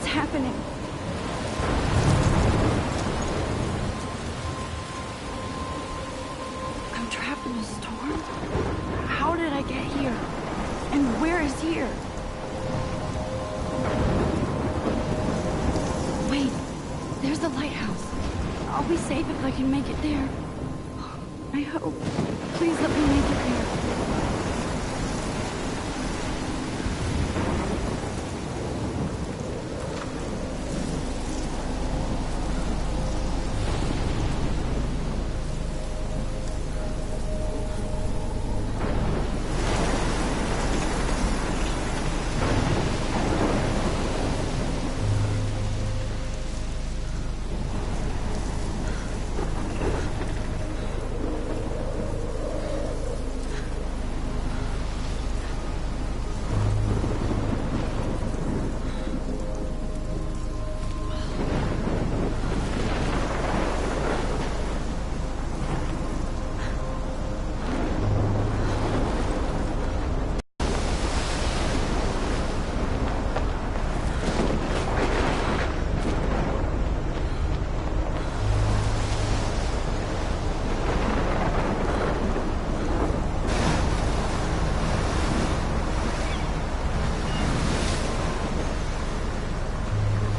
happening? I'm trapped in a storm? How did I get here? And where is here? Wait, there's the lighthouse. I'll be safe if I can make it there. I hope. Please let me make it there.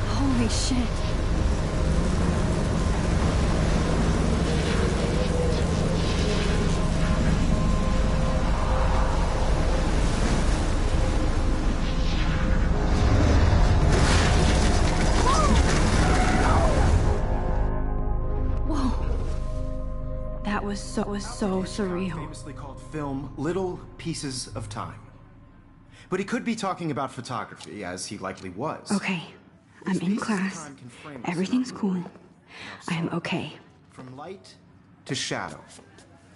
Holy shit. That was so surreal. Famously called film Little Pieces of Time. But he could be talking about photography, as he likely was. Okay, I'm in class. Everything's cool. I'm okay. From light to shadow.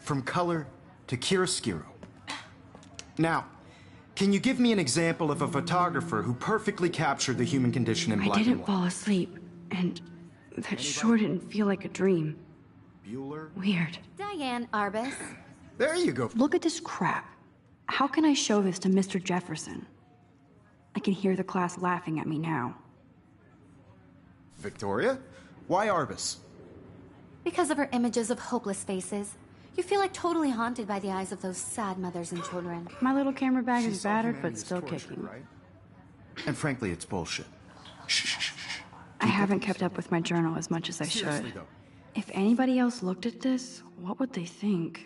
From color to chiaroscuro. Now, can you give me an example of a photographer who perfectly captured the human condition in black and white? I didn't fall asleep, and that sure didn't feel like a dream. Bueller? Weird. Diane Arbus. There you go. Look at this crap. How can I show this to Mr. Jefferson? I can hear the class laughing at me now. Victoria? Why Arbus? Because of her images of hopeless faces. You feel like totally haunted by the eyes of those sad mothers and children. My little camera bag She is saw battered, humanity but as still torture, kicking. right? And frankly, it's bullshit. Shh, shh, shh, shh. I haven't kept up with my journal as much as I Seriously, should. though. If anybody else looked at this, what would they think?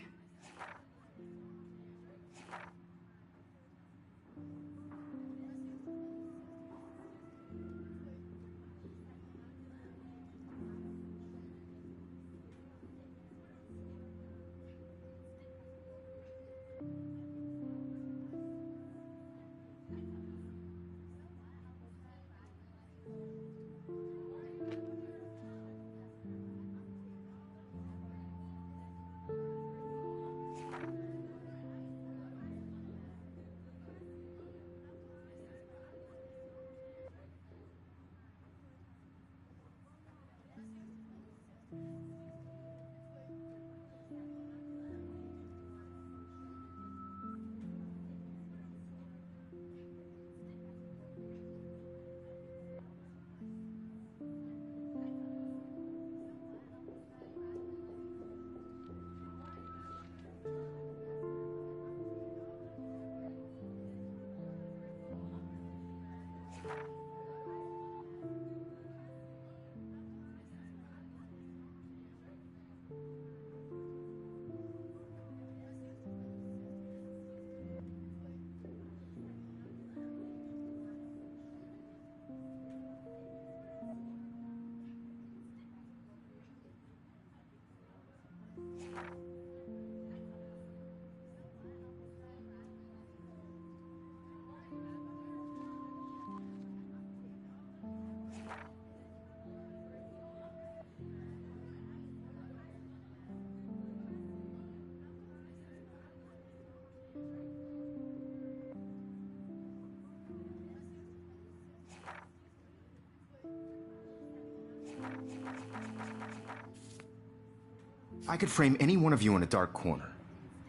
I could frame any one of you in a dark corner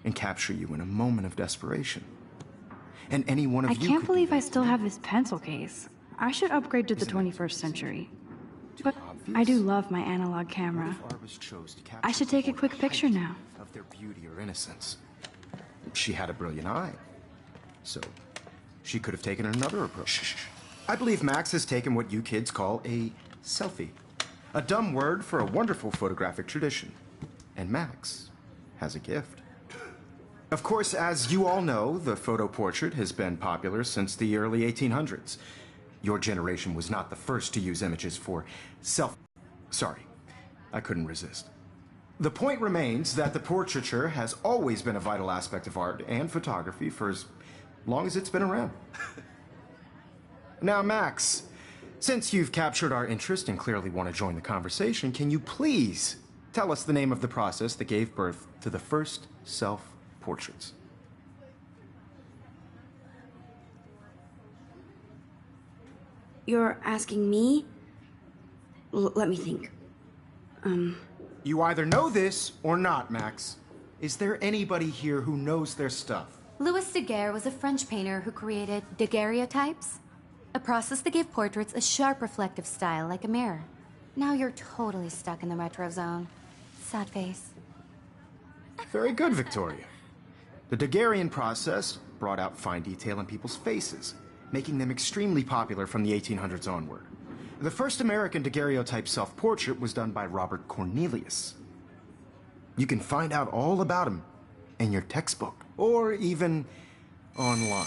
and capture you in a moment of desperation. And any one of I you can't could believe do I that. still have this pencil case. I should upgrade to the 21st century. But I do love my analog camera. I should take a quick picture now. Of their beauty or innocence. She had a brilliant eye. So, she could have taken another approach. I believe Max has taken what you kids call a selfie. A dumb word for a wonderful photographic tradition. And Max has a gift. Of course, as you all know, the photo portrait has been popular since the early 1800s. Your generation was not the first to use images for Sorry, I couldn't resist. The point remains that the portraiture has always been a vital aspect of art and photography for as long as it's been around. Now, Max, since you've captured our interest and clearly want to join the conversation, can you please tell us the name of the process that gave birth to the first self-portraits? You're asking me? Let me think. You either know this or not, Max. Is there anybody here who knows their stuff? Louis Daguerre was a French painter who created daguerreotypes, a process that gave portraits a sharp reflective style like a mirror. Now you're totally stuck in the retro zone. Sad face. Very good, Victoria. The Daguerrean process brought out fine detail in people's faces, making them extremely popular from the 1800s onward. The first American daguerreotype self-portrait was done by Robert Cornelius. You can find out all about him in your textbook, or even online.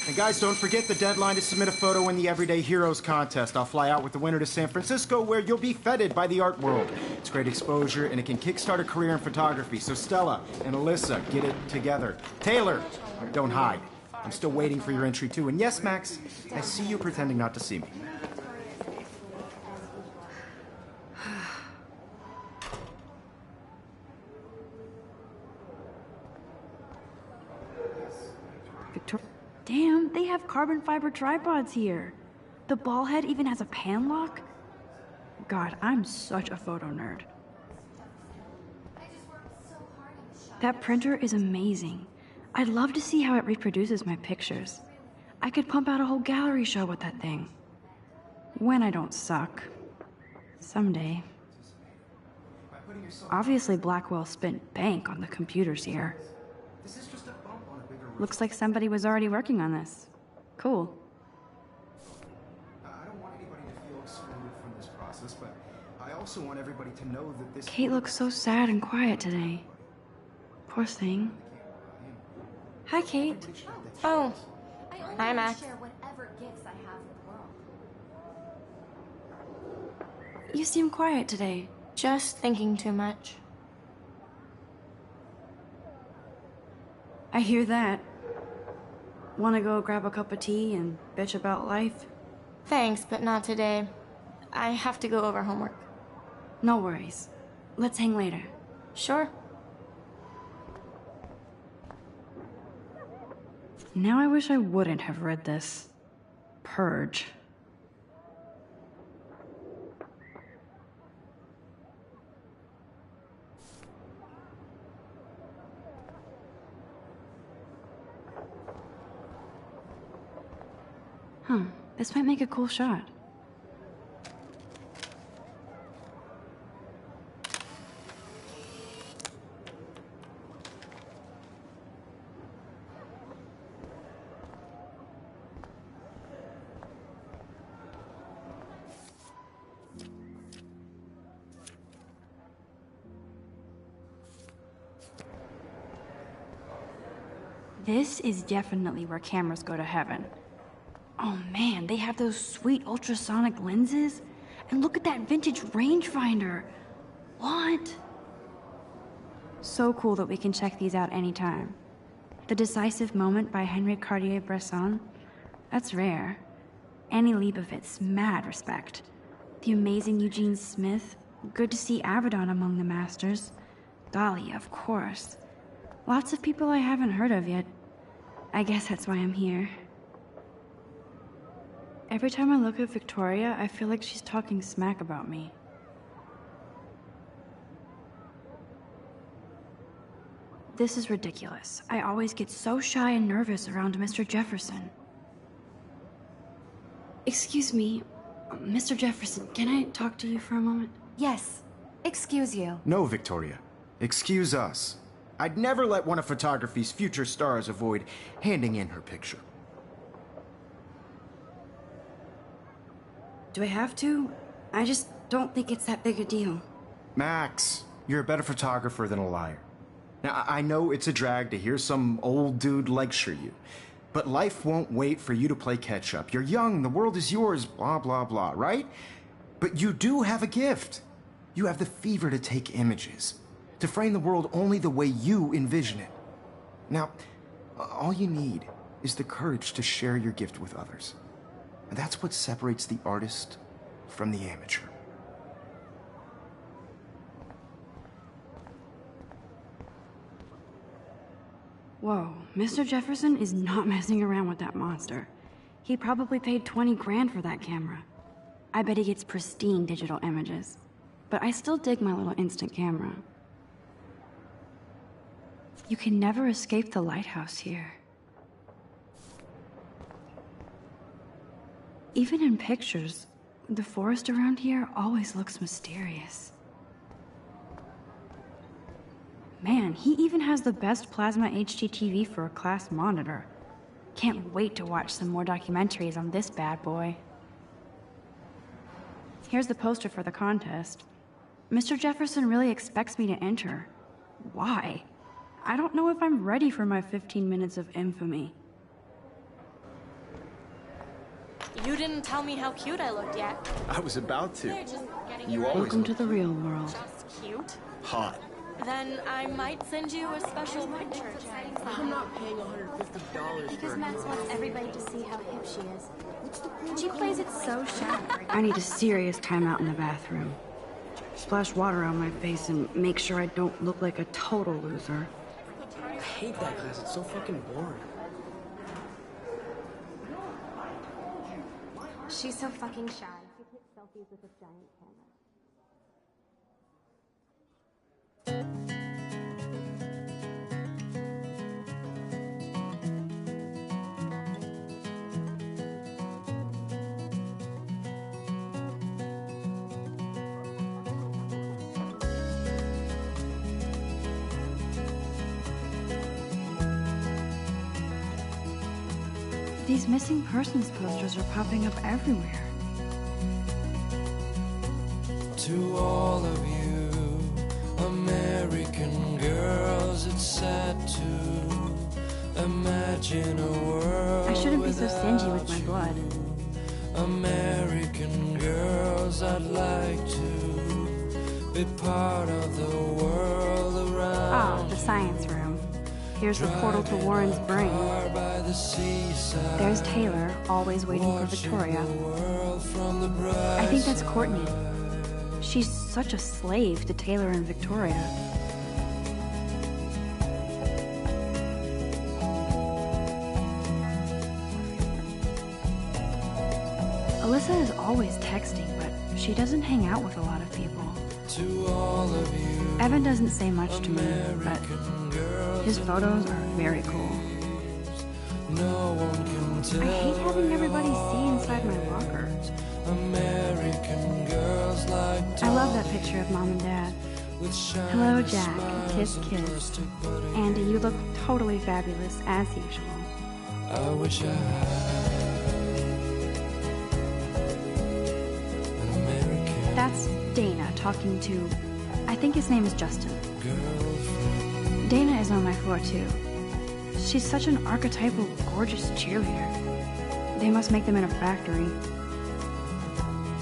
And guys, don't forget the deadline to submit a photo in the Everyday Heroes contest. I'll fly out with the winner to San Francisco, where you'll be feted by the art world. It's great exposure, and it can kickstart a career in photography. So Stella and Alyssa, get it together. Taylor, don't hide. I'm still waiting for your entry, too. And yes, Max, I see you pretending not to see me. Victoria. Damn, they have carbon fiber tripods here. The ball head even has a pan lock. God, I'm such a photo nerd. That printer is amazing. I'd love to see how it reproduces my pictures. I could pump out a whole gallery show with that thing. When I don't suck. Someday. Obviously, Blackwell spent bank on the computers here. Looks like somebody was already working on this. Cool. I don't want anybody to feel excluded from this process, but I also want everybody to know that this... Kate looks so sad and quiet today. Poor thing. Hi, Kate. Oh, hi, Max. You seem quiet today. Just thinking too much. I hear that. Want to go grab a cup of tea and bitch about life? Thanks, but not today. I have to go over homework. No worries. Let's hang later. Sure. Now I wish I wouldn't have read this. Purge. Huh, this might make a cool shot. This is definitely where cameras go to heaven. Oh man, they have those sweet ultrasonic lenses. And look at that vintage rangefinder. What? So cool that we can check these out anytime. The Decisive Moment by Henry Cartier-Bresson. That's rare. Annie Leibovitz, mad respect. The amazing Eugene Smith. Good to see Avedon among the masters. Dahlia, of course. Lots of people I haven't heard of yet. I guess that's why I'm here. Every time I look at Victoria, I feel like she's talking smack about me. This is ridiculous. I always get so shy and nervous around Mr. Jefferson. Excuse me, Mr. Jefferson, can I talk to you for a moment? Yes. Excuse you. No, Victoria. Excuse us. I'd never let one of photography's future stars avoid handing in her picture. Do I have to? I just don't think it's that big a deal. Max, you're a better photographer than a liar. Now, I know it's a drag to hear some old dude lecture you, but life won't wait for you to play catch-up. You're young, the world is yours, blah, blah, blah, right? But you do have a gift. You have the fever to take images, to frame the world only the way you envision it. Now, all you need is the courage to share your gift with others. And that's what separates the artist from the amateur. Whoa, Mr. Jefferson is not messing around with that monster. He probably paid 20 grand for that camera. I bet he gets pristine digital images. But I still dig my little instant camera. You can never escape the lighthouse here. Even in pictures, the forest around here always looks mysterious. Man, he even has the best plasma HDTV for a class monitor. Can't wait to watch some more documentaries on this bad boy. Here's the poster for the contest. Mr. Jefferson really expects me to enter. Why? I don't know if I'm ready for my 15 minutes of infamy. You didn't tell me how cute I looked yet. I was about to. They're just getting You you always Welcome to the real world. just cute. hot. Then I might send you a special picture. I'm not paying $150 Because for Max wants everybody to see how hip she is. She plays it so shy. I need a serious timeout in the bathroom. Splash water on my face and make sure I don't look like a total loser. I hate that class. It's so fucking boring. She's so fucking shy. She takes selfies with this giant camera. These missing persons posters are popping up everywhere. To all of you American girls, it's sad to imagine a world I shouldn't be so stingy with my without blood. you. American girls, I'd like to be part of the world around. Ah, the science room. Here's the portal to Warren's brain. By the seaside, There's Taylor, always waiting for Victoria. I think that's Courtney. She's such a slave to Taylor and Victoria. Alyssa is always texting, but she doesn't hang out with a lot of people. to all of you Evan doesn't say much to me, but his photos are very cool. no one can tell. I hate having everybody see inside my locker. American girls like I love that picture of Mom and Dad. with shiny Hello, Jack. smiles, Kiss, a kiss. plastic buddy. Andy, you look totally fabulous, as usual. I wish I had an American That's Dana talking to, I think his name is Justin. girlfriend. Dana is on my floor, too. She's such an archetypal, gorgeous cheerleader. They must make them in a factory.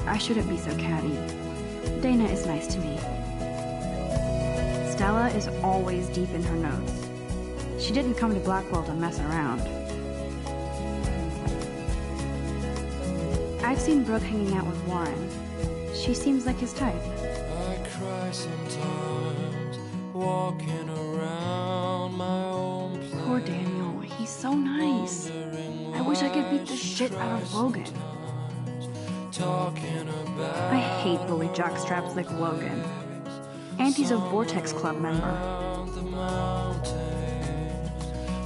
I shouldn't be so catty. Dana is nice to me. Stella is always deep in her notes. She didn't come to Blackwell to mess around. I've seen Brooke hanging out with Warren. She seems like his type. I cry sometimes walking around my own place. Poor Daniel, he's so nice. I wish I could beat the shit out of Logan. Talking about I hate bully jockstraps like Logan. And he's a Vortex Club member. the mountains.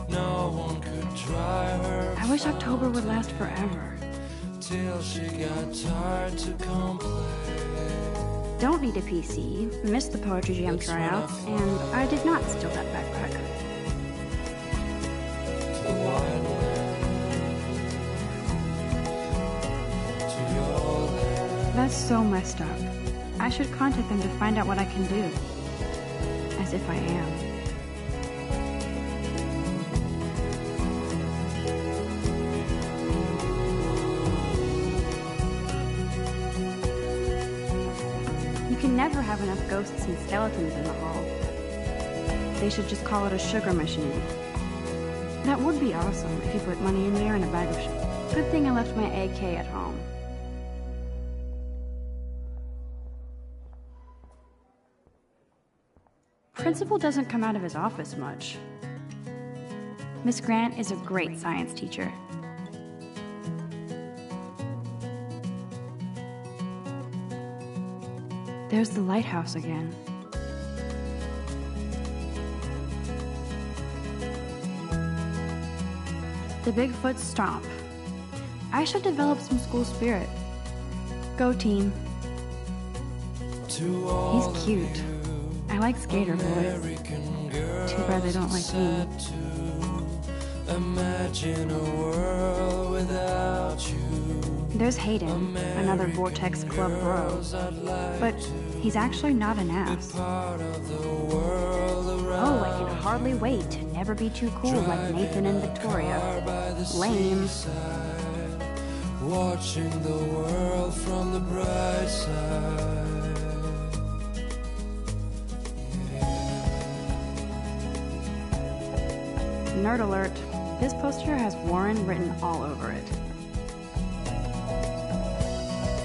No one could dry her. I wish October would last forever. till she got tired to complain. Don't need a PC, missed the Poetry Jam tryouts, and I did not steal that backpack. To the wild land, to your land. That's so messed up. I should contact them to find out what I can do. As if I am. You can never have enough ghosts and skeletons in the hall. They should just call it a sugar machine. That would be awesome if you put money in there and a bag of sugar. Good thing I left my AK at home. Principal doesn't come out of his office much. Miss Grant is a great science teacher. There's the lighthouse again. The Bigfoot stomp. I should develop some school spirit. Go team. He's cute. I like skater boys. Too bad they don't like me. Imagine a world without you. There's Hayden, another Vortex Club bro. But he's actually not an ass. Oh, I can hardly wait to never be too cool like Nathan and Victoria. Lame. Watching the world from the bright side. Nerd alert. This poster has Warren written all over it.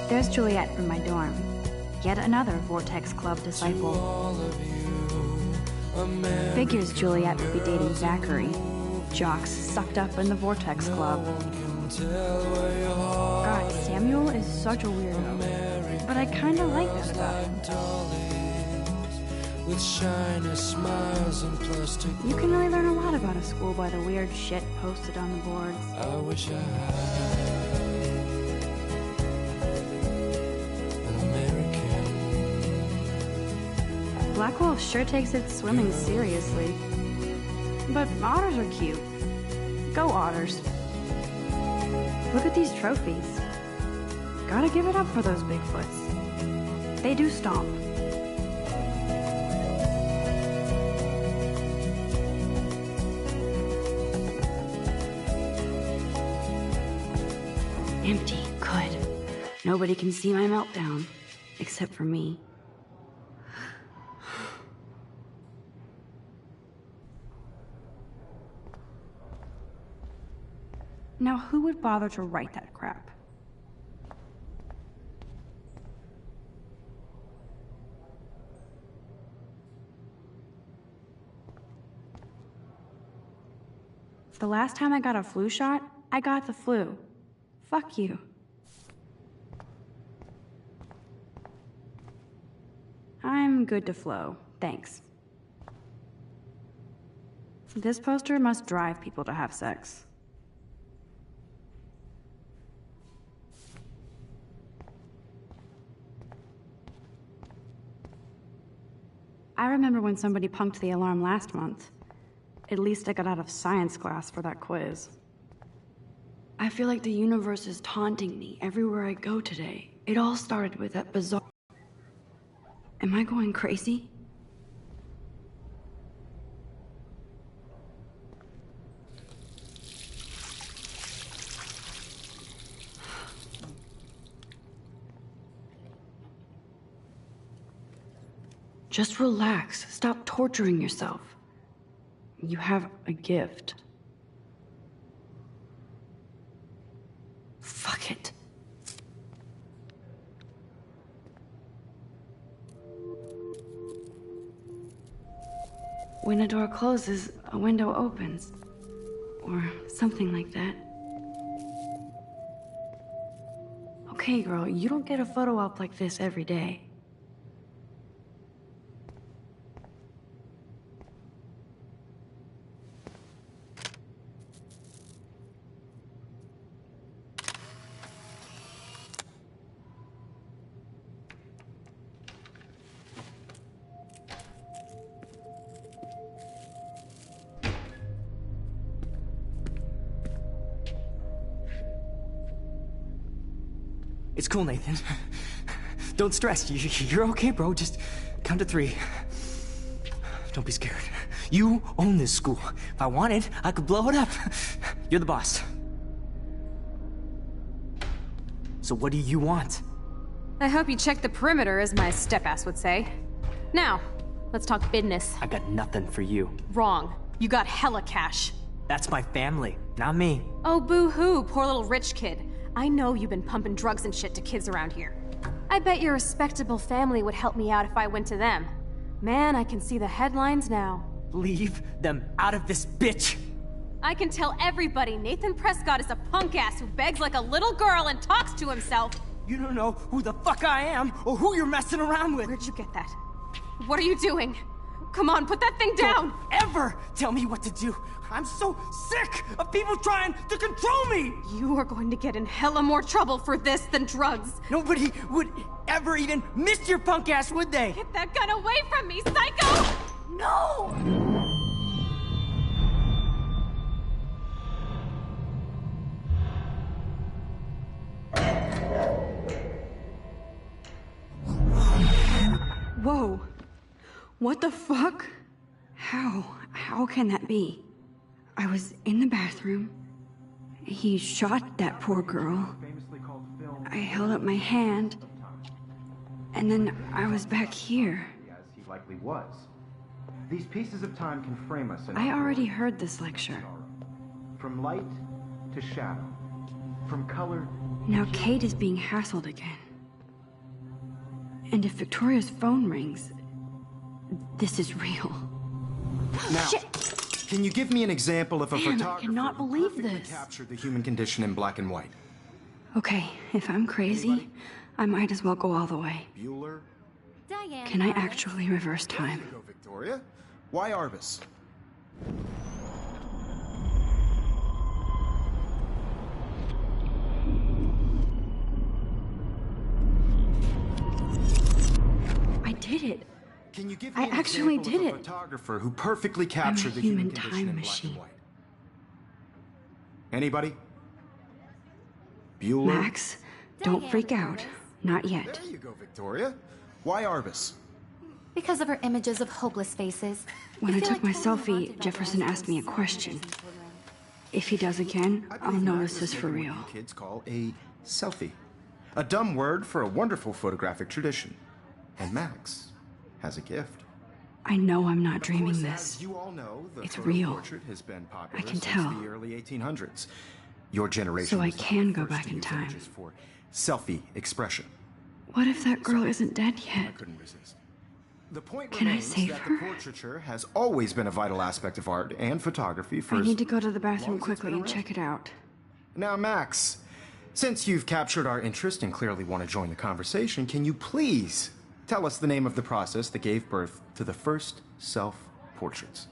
There's Juliet from my dorm. Yet another Vortex Club disciple. Figures Juliet would be dating Zachary. Jocks sucked up in the Vortex Club. God, Samuel is such a weirdo. But I kinda like that about him. With shiny smiles and plastic. You can really learn a lot about a school by the weird shit posted on the boards. I wish I had an American. Blackwolf sure takes its swimming seriously. But otters are cute. Go otters. Look at these trophies. Gotta give it up for those Bigfoots. They do stomp. Empty. Good. Nobody can see my meltdown. Except for me. Now, who would bother to write that crap? The last time I got a flu shot, I got the flu. Fuck you. I'm good to flow, thanks. This poster must drive people to have sex. I remember when somebody punked the alarm last month. At least I got out of science class for that quiz. I feel like the universe is taunting me everywhere I go today. It all started with that bizarre... Am I going crazy? Just relax. Stop torturing yourself. You have a gift. Fuck it. When a door closes, a window opens. Or something like that. Okay, girl, you don't get a photo op like this every day. It's cool, Nathan. Don't stress. You're okay, bro. Just count to 3. Don't be scared. You own this school. If I wanted, I could blow it up. You're the boss. So what do you want? I hope you checked the perimeter, as my step-ass would say. Now, let's talk business. I got nothing for you. Wrong. You got hella cash. That's my family, not me. Oh, boo-hoo, poor little rich kid. I know you've been pumping drugs and shit to kids around here. I bet your respectable family would help me out if I went to them. Man, I can see the headlines now. Leave them out of this bitch! I can tell everybody Nathan Prescott is a punk-ass who begs like a little girl and talks to himself. You don't know who the fuck I am or who you're messing around with. Where'd you get that? What are you doing? Come on, put that thing down! Don't ever tell me what to do! I'm so sick of people trying to control me! You are going to get in hella more trouble for this than drugs. Nobody would ever even miss your punk ass, would they? Get that gun away from me, psycho! No! Whoa. What the fuck? How can that be? I was in the bathroom. He shot that poor girl. I held up my hand. And then I was back here. As he likely was. These pieces of time can frame us in I already heard this lecture. from light to shadow, from color. Now Kate is being hassled again. And if Victoria's phone rings, this is real. Now, Shit. can you give me an example of a Man, I photographer cannot who believe perfectly this. captured the human condition in black and white? Okay, if I'm crazy, I might as well go all the way. Bueller? Diane. Can I actually reverse time? Go, Victoria. Why Arbus? I did it. Can you give me I an actually example did of a it. photographer who perfectly captured the human condition time in machine. black and white? Anybody? Bueller? Max, don't freak out. Not yet. There you go, Victoria. Why Arbus? Because of her images of hopeless faces. When I feel took my totally selfie, haunted by Jefferson the asked me a last question. children. If he does again, I I'll believe know Max this is is for making real. what you kids call a selfie. A dumb word for a wonderful photographic tradition. And Max has a gift. I know I'm not dreaming Of course, this. as you all know, the It's photo real. portrait has been popular I can since tell. the early 1800s. Your generation So I was the can go first back to in use time. images for selfie expression. What if that girl isn't dead I yet? couldn't resist. The point Can I remains save that her? the portraiture has always been a vital aspect of art and photography for I as need to go to the bathroom long as it's quickly been and around. check it out. Now, Max, since you've captured our interest and clearly want to join the conversation, can you please tell us the name of the process that gave birth to the first self-portraits?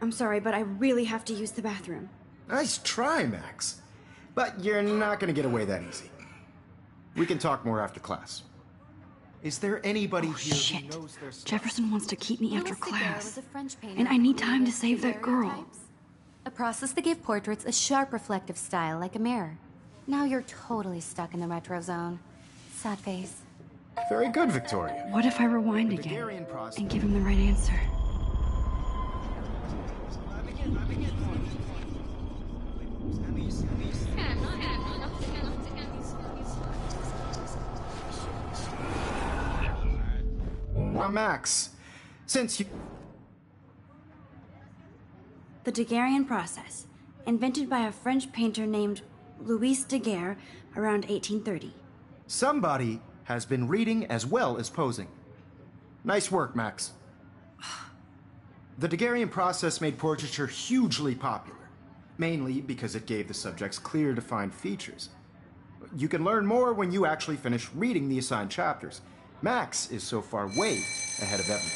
I'm sorry, but I really have to use the bathroom. Nice try, Max. But you're not going to get away that easy. We can talk more after class. Is there anybody here Shit. who knows their stuff? Jefferson wants to keep me after Louis Daguerre class. was a French painter And I need who time to created save that girl. daguerreotypes, a process that gave portraits a sharp reflective style like a mirror. Now you're totally stuck in the retro zone. Sad face. Very good, Victoria. What if I rewind The again Daguerrean process. and give him the right answer? Now, Max, since you... The Daguerrean process, invented by a French painter named Louis Daguerre around 1830. Somebody has been reading as well as posing. Nice work, Max. The Daguerrean process made portraiture hugely popular, mainly because it gave the subjects clear, defined features. You can learn more when you actually finish reading the assigned chapters. Max is so far way ahead of everyone.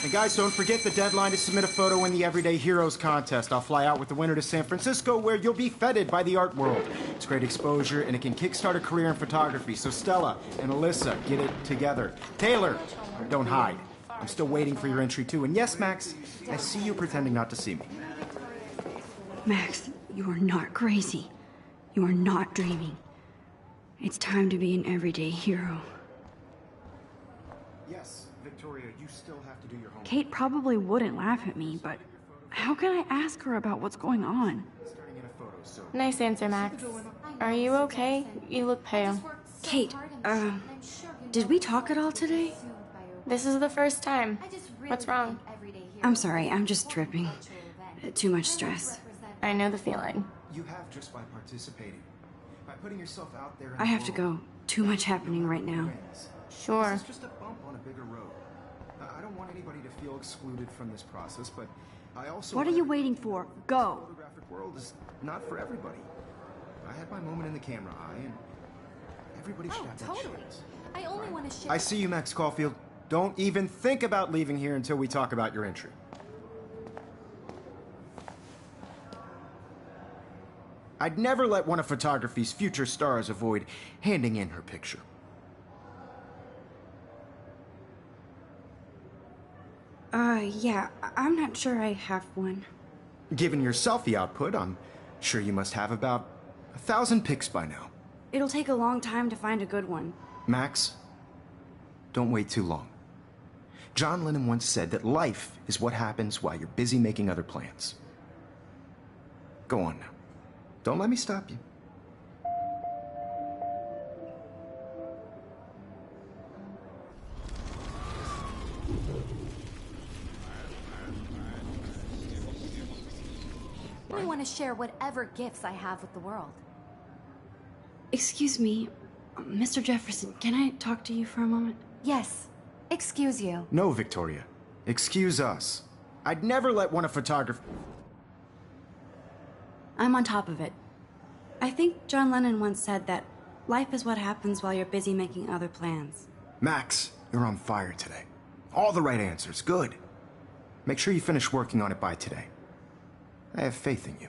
And guys, don't forget the deadline to submit a photo in the Everyday Heroes contest. I'll fly out with the winner to San Francisco, where you'll be feted by the art world. It's great exposure, and it can kickstart a career in photography. So Stella and Alyssa, get it together. Taylor, don't hide. I'm still waiting for your entry too. And yes, Max, I see you pretending not to see me. Max, you are not crazy. You are not dreaming. It's time to be an everyday hero. Yes, Victoria, you still have to do your homework. Kate probably wouldn't laugh at me, but how can I ask her about what's going on? Starting in a photo, so Nice answer, Max. Are you okay? You look pale. Kate, did we talk at all today? This is the first time. What's wrong? I'm sorry, I'm just tripping. Too much stress. I know the feeling. you have just by participating. By putting yourself out there in I the have to world. go. Too much happening right now. Wins. Sure. This is just a bump on a bigger road. I don't want anybody to feel excluded from this process, but I also... What are you waiting for? The Go! photographic world is not for everybody. I had my moment in the camera eye, and everybody should have that chance. I only want to share. I see you, Max Caulfield. Don't even think about leaving here until we talk about your entry. I'd never let one of photography's future stars avoid handing in her picture. Yeah, I'm not sure I have one. Given your selfie output, I'm sure you must have about 1,000 pics by now. It'll take a long time to find a good one. Max, don't wait too long. John Lennon once said that life is what happens while you're busy making other plans. Go on now. Don't let me stop you. I want to share whatever gifts I have with the world. Excuse me, Mr. Jefferson, can I talk to you for a moment? Yes. Excuse you. No, Victoria. Excuse us. I'd never let one of photography... I'm on top of it. I think John Lennon once said that life is what happens while you're busy making other plans. Max, you're on fire today. All the right answers. Good. Make sure you finish working on it by today. I have faith in you.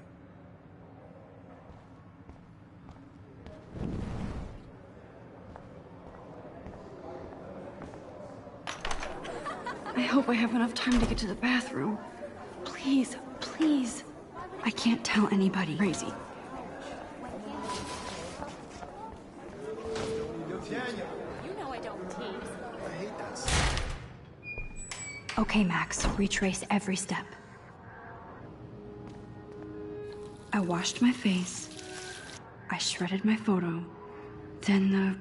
I hope I have enough time to get to the bathroom. Please, please. I can't tell anybody. Crazy. You know I don't tease. Okay, Max, retrace every step. I washed my face. I shredded my photo. Then the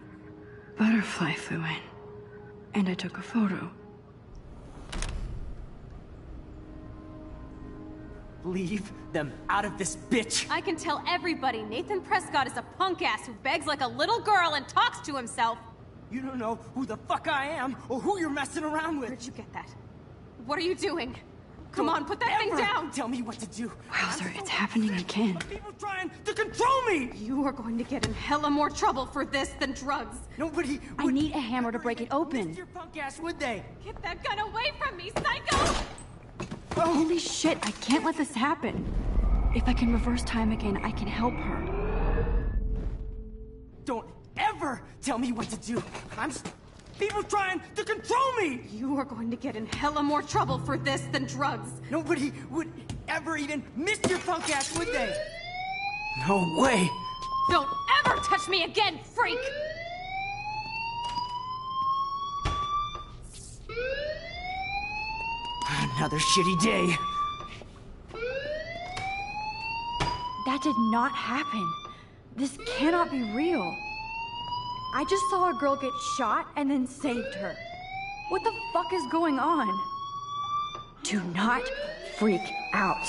butterfly flew in. And I took a photo. Leave them out of this bitch! I can tell everybody Nathan Prescott is a punk ass who begs like a little girl and talks to himself. You don't know who the fuck I am or who you're messing around with. Where'd you get that? What are you doing? Come on, put that thing Ever down! Tell me what to do. Wowzer, it's happening again. People trying to control me! You are going to get in hella more trouble for this than drugs. Nobody I would need a hammer to break it open. miss your punk ass, would they? Get that gun away from me, psycho! Holy shit, I can't let this happen. If I can reverse time again, I can help her. Don't ever tell me what to do. People trying to control me! You are going to get in hella more trouble for this than drugs. Nobody would ever even miss your punk ass, would they? No way! Don't ever touch me again, freak! Another shitty day. That did not happen. This cannot be real. I just saw a girl get shot and then saved her. What the fuck is going on? Do not freak out.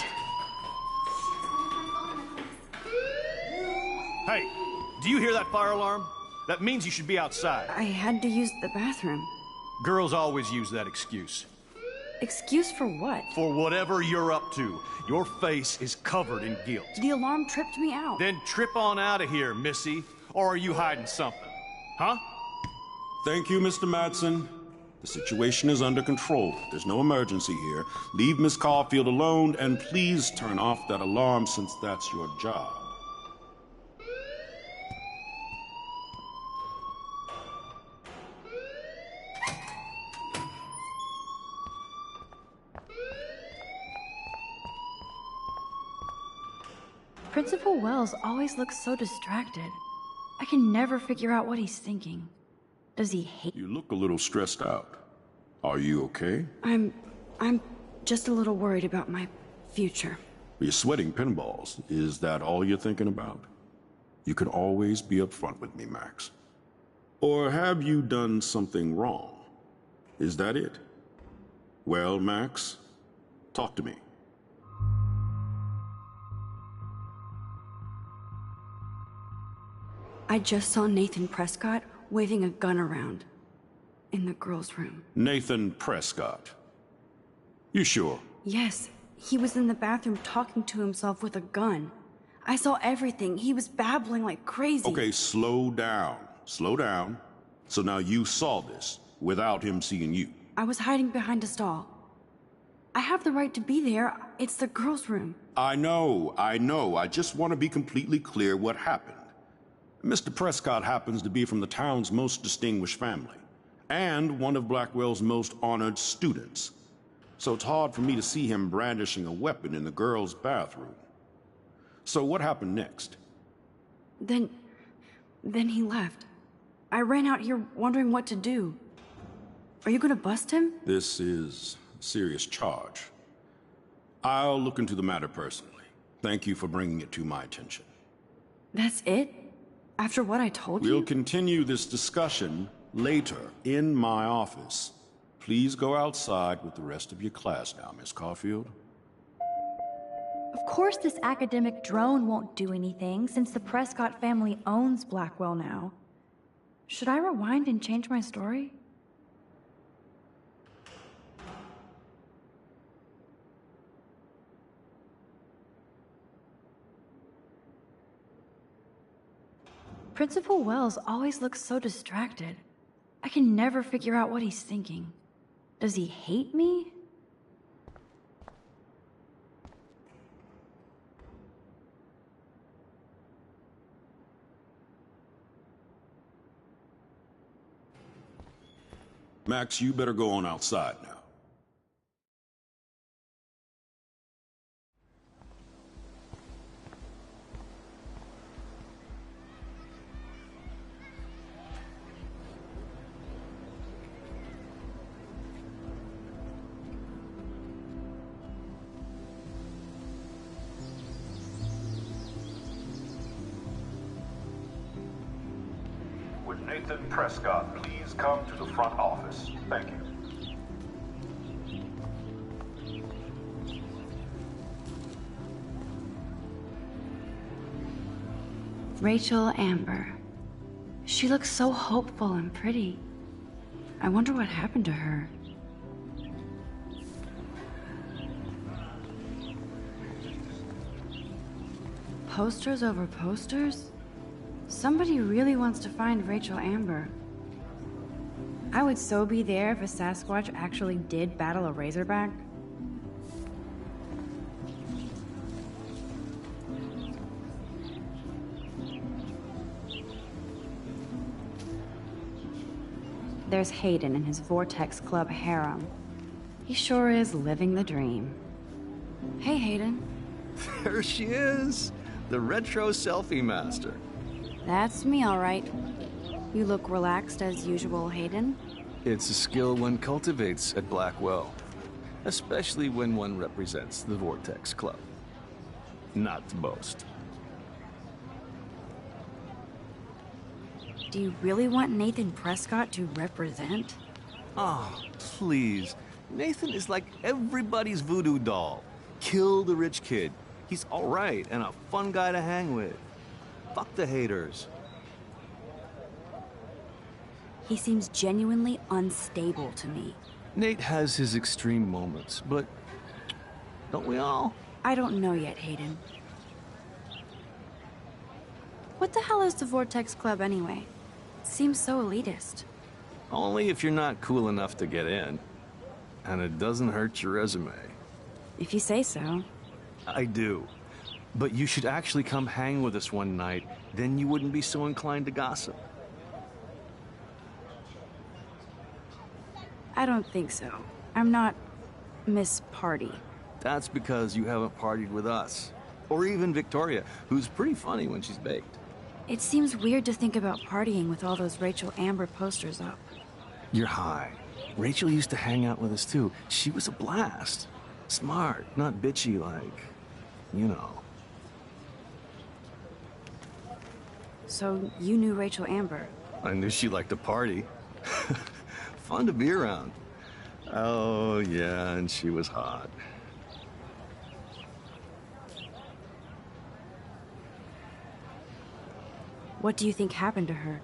Hey, do you hear that fire alarm? That means you should be outside. I had to use the bathroom. Girls always use that excuse. Excuse for what? For whatever you're up to, your face is covered in guilt. The alarm tripped me out. Then trip on out of here, Missy. Or are you hiding something? Huh? Thank you, Mr. Madsen. The situation is under control. There's no emergency here. Leave Miss Caulfield alone, and please turn off that alarm since that's your job. Principal Wells always looks so distracted. I can never figure out what he's thinking. Does he hate... You look a little stressed out. Are you okay? I'm just a little worried about my future. You're sweating pinballs. Is that all you're thinking about? You can always be upfront with me, Max. Or have you done something wrong? Is that it? Well, Max, talk to me. I just saw Nathan Prescott waving a gun around in the girls' room. Nathan Prescott. You sure? Yes, he was in the bathroom talking to himself with a gun. I saw everything. He was babbling like crazy. Okay, slow down. Slow down. So now you saw this without him seeing you. I was hiding behind a stall. I have the right to be there. It's the girls' room. I know. I just want to be completely clear what happened. Mr. Prescott happens to be from the town's most distinguished family, and one of Blackwell's most honored students. So it's hard for me to see him brandishing a weapon in the girls' bathroom. So what happened next? Then he left. I ran out here wondering what to do. Are you gonna bust him? This is a serious charge. I'll look into the matter personally. Thank you for bringing it to my attention. That's it? After what I told you? We'll continue this discussion later in my office. Please go outside with the rest of your class now, Miss Caulfield. Of course this academic drone won't do anything, since the Prescott family owns Blackwell now. Should I rewind and change my story? Principal Wells always looks so distracted. I can never figure out what he's thinking. Does he hate me? Max, you better go on outside now. Would Nathan Prescott please come to the front office? Thank you. Rachel Amber. She looks so hopeful and pretty. I wonder what happened to her. Posters over posters? Somebody really wants to find Rachel Amber. I would so be there if a Sasquatch actually did battle a Razorback. There's Hayden in his Vortex Club harem. He sure is living the dream. Hey, Hayden. There she is! The retro selfie master. That's me, all right. You look relaxed as usual, Hayden. It's a skill one cultivates at Blackwell, especially when one represents the Vortex Club. Not to boast. Do you really want Nathan Prescott to represent? Oh, please. Nathan is like everybody's voodoo doll. Kill the rich kid. He's all right and a fun guy to hang with. Fuck the haters. He seems genuinely unstable to me. Nate has his extreme moments, but don't we all? I don't know yet, Hayden. What the hell is the Vortex Club anyway? It seems so elitist. Only if you're not cool enough to get in. And it doesn't hurt your resume. If you say so. I do. But you should actually come hang with us one night, then you wouldn't be so inclined to gossip. I don't think so. I'm not Miss Party. That's because you haven't partied with us. Or even Victoria, who's pretty funny when she's baked. It seems weird to think about partying with all those Rachel Amber posters up. You're high. Rachel used to hang out with us too. She was a blast. Smart, not bitchy like, you know. So you knew Rachel Amber? I knew she liked to party. Fun to be around. Oh, yeah, and she was hot. What do you think happened to her?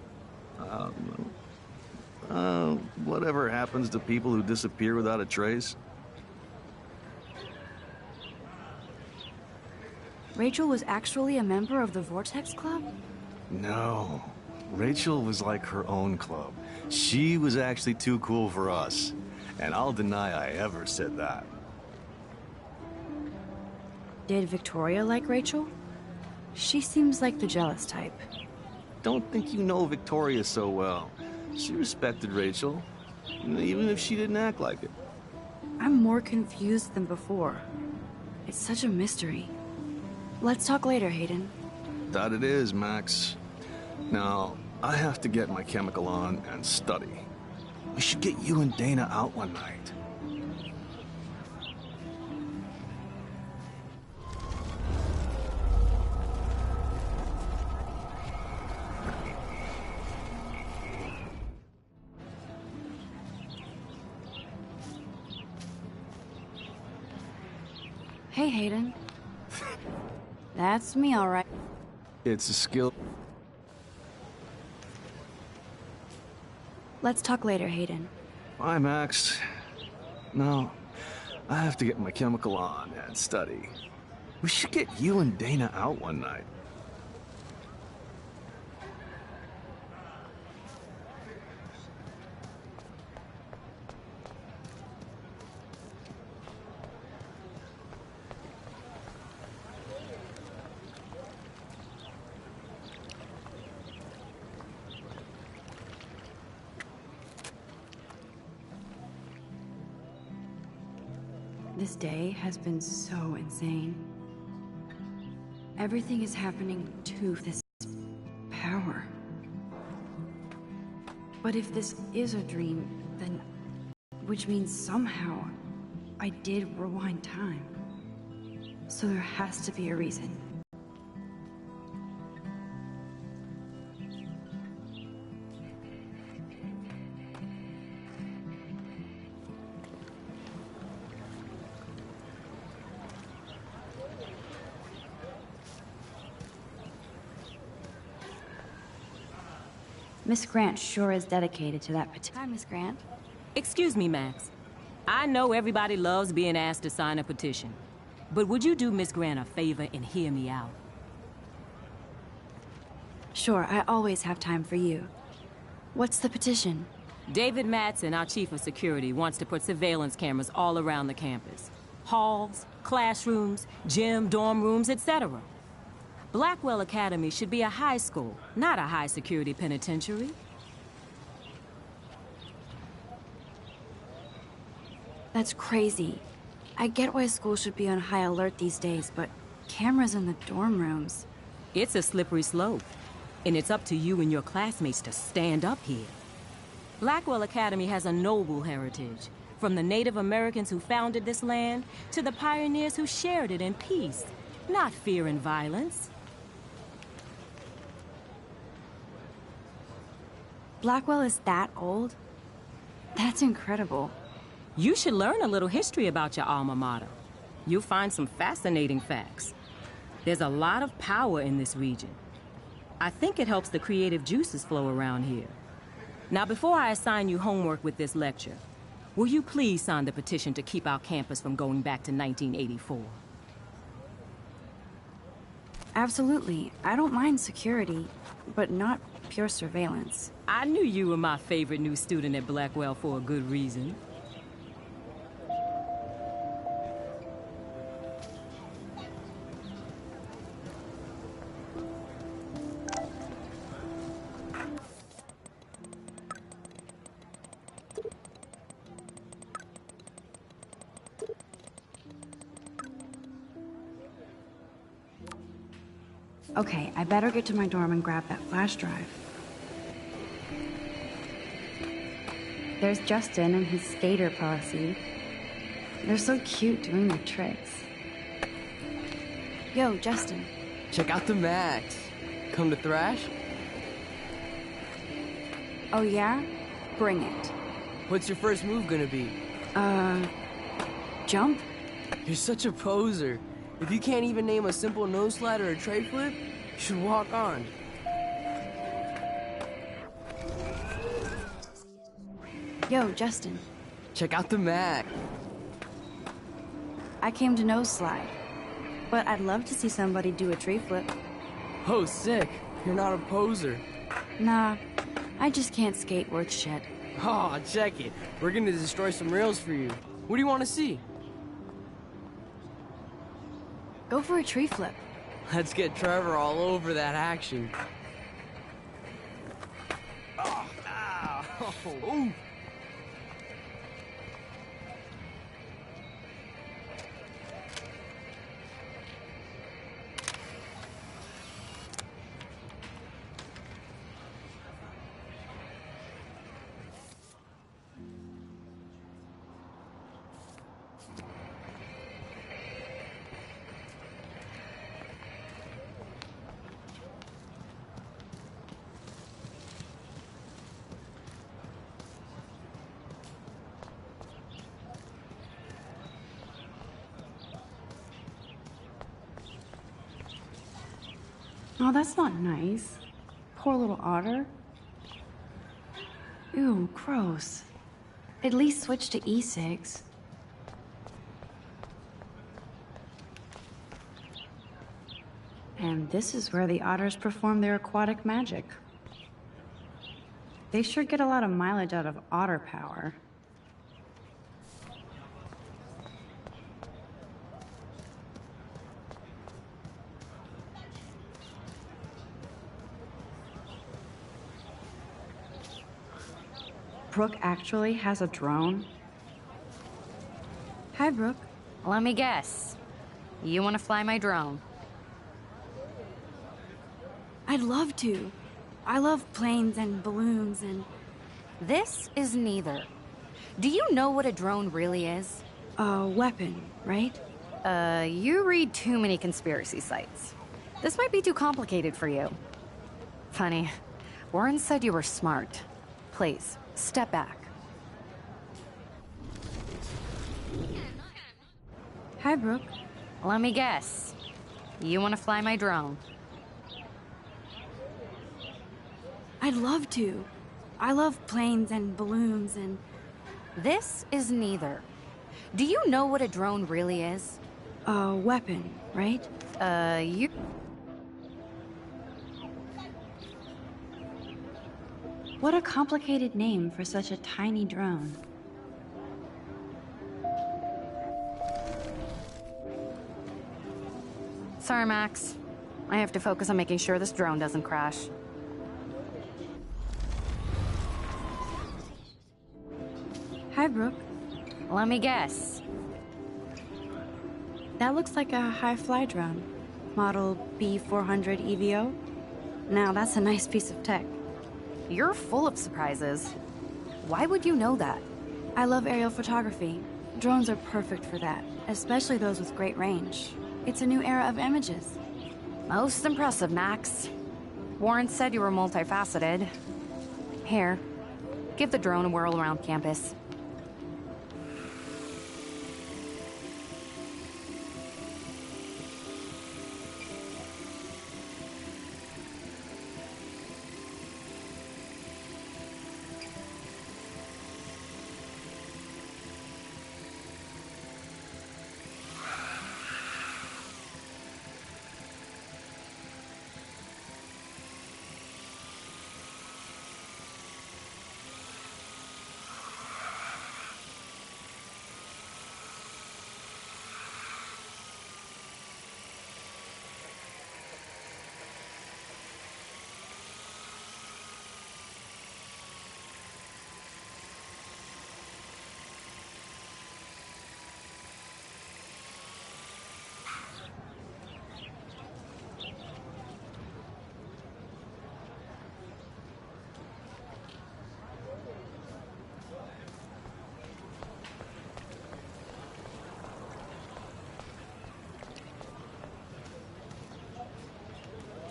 Whatever happens to people who disappear without a trace. Rachel was actually a member of the Vortex Club? No. Rachel was like her own club. She was actually too cool for us. And I'll deny I ever said that. Did Victoria like Rachel? She seems like the jealous type. Don't think you know Victoria so well. She respected Rachel, even if she didn't act like it. I'm more confused than before. It's such a mystery. Let's talk later, Hayden. That it is, Max. Now, I have to get my chemical on and study. We should get you and Dana out one night. Hey, Hayden. That's me, all right. It's a skill. Let's talk later, Hayden. Bye, Max. No, I have to get my chemical on and study. We should get you and Dana out one night. This day has been so insane. Everything is happening to this power. But if this is a dream, then... which means somehow I did rewind time. So there has to be a reason. Miss Grant sure is dedicated to that petition. Hi, Miss Grant. Excuse me, Max. I know everybody loves being asked to sign a petition, but would you do Miss Grant a favor and hear me out? Sure, I always have time for you. What's the petition? David Madsen, our chief of security, wants to put surveillance cameras all around the campus. Halls, classrooms, gym, dorm rooms, etc. Blackwell Academy should be a high school, not a high-security penitentiary. That's crazy. I get why schools should be on high alert these days, but cameras in the dorm rooms... It's a slippery slope, and it's up to you and your classmates to stand up here. Blackwell Academy has a noble heritage, from the Native Americans who founded this land to the pioneers who shared it in peace, not fear and violence. Blackwell is that old? That's incredible. You should learn a little history about your alma mater. You'll find some fascinating facts. There's a lot of power in this region. I think it helps the creative juices flow around here. Now, before I assign you homework with this lecture, will you please sign the petition to keep our campus from going back to 1984? Absolutely. I don't mind security, but not pure surveillance. I knew you were my favorite new student at Blackwell for a good reason. Okay, I better get to my dorm and grab that flash drive. There's Justin and his skater posse. They're so cute doing their tricks. Yo, Justin. Check out the Max. Come to thrash? Oh yeah? Bring it. What's your first move gonna be? Jump? You're such a poser. If you can't even name a simple nose slide or a tray flip, you should walk on. Yo, Justin. Check out the Mac. I came to nose slide, but I'd love to see somebody do a tree flip. Oh, sick. You're not a poser. Nah, I just can't skate worth shit. Oh, check it. We're gonna destroy some rails for you. What do you want to see? Go for a tree flip. Let's get Trevor all over that action. Oh, ow. Ooh. Oh, that's not nice. Poor little otter. Ew, gross. At least switch to e-cigs. And this is where the otters perform their aquatic magic. They sure get a lot of mileage out of otter power. Brooke actually has a drone? Hi, Brooke. Let me guess. You want to fly my drone? I'd love to. I love planes and balloons and... This is neither. Do you know what a drone really is? A weapon, right? You read too many conspiracy sites. This might be too complicated for you. Funny. Warren said you were smart. Please, step back. Hi, Brooke. Let me guess. You want to fly my drone? I'd love to. I love planes and balloons and... This is neither. Do you know what a drone really is? A weapon, right? You... What a complicated name for such a tiny drone. Sorry, Max. I have to focus on making sure this drone doesn't crash. Hi, Brooke. Let me guess. That looks like a high-fly drone. Model B400 EVO. Now, that's a nice piece of tech. You're full of surprises. Why would you know that? I love aerial photography. Drones are perfect for that, especially those with great range. It's a new era of images. Most impressive, Max. Warren said you were multifaceted. Here, give the drone a whirl around campus.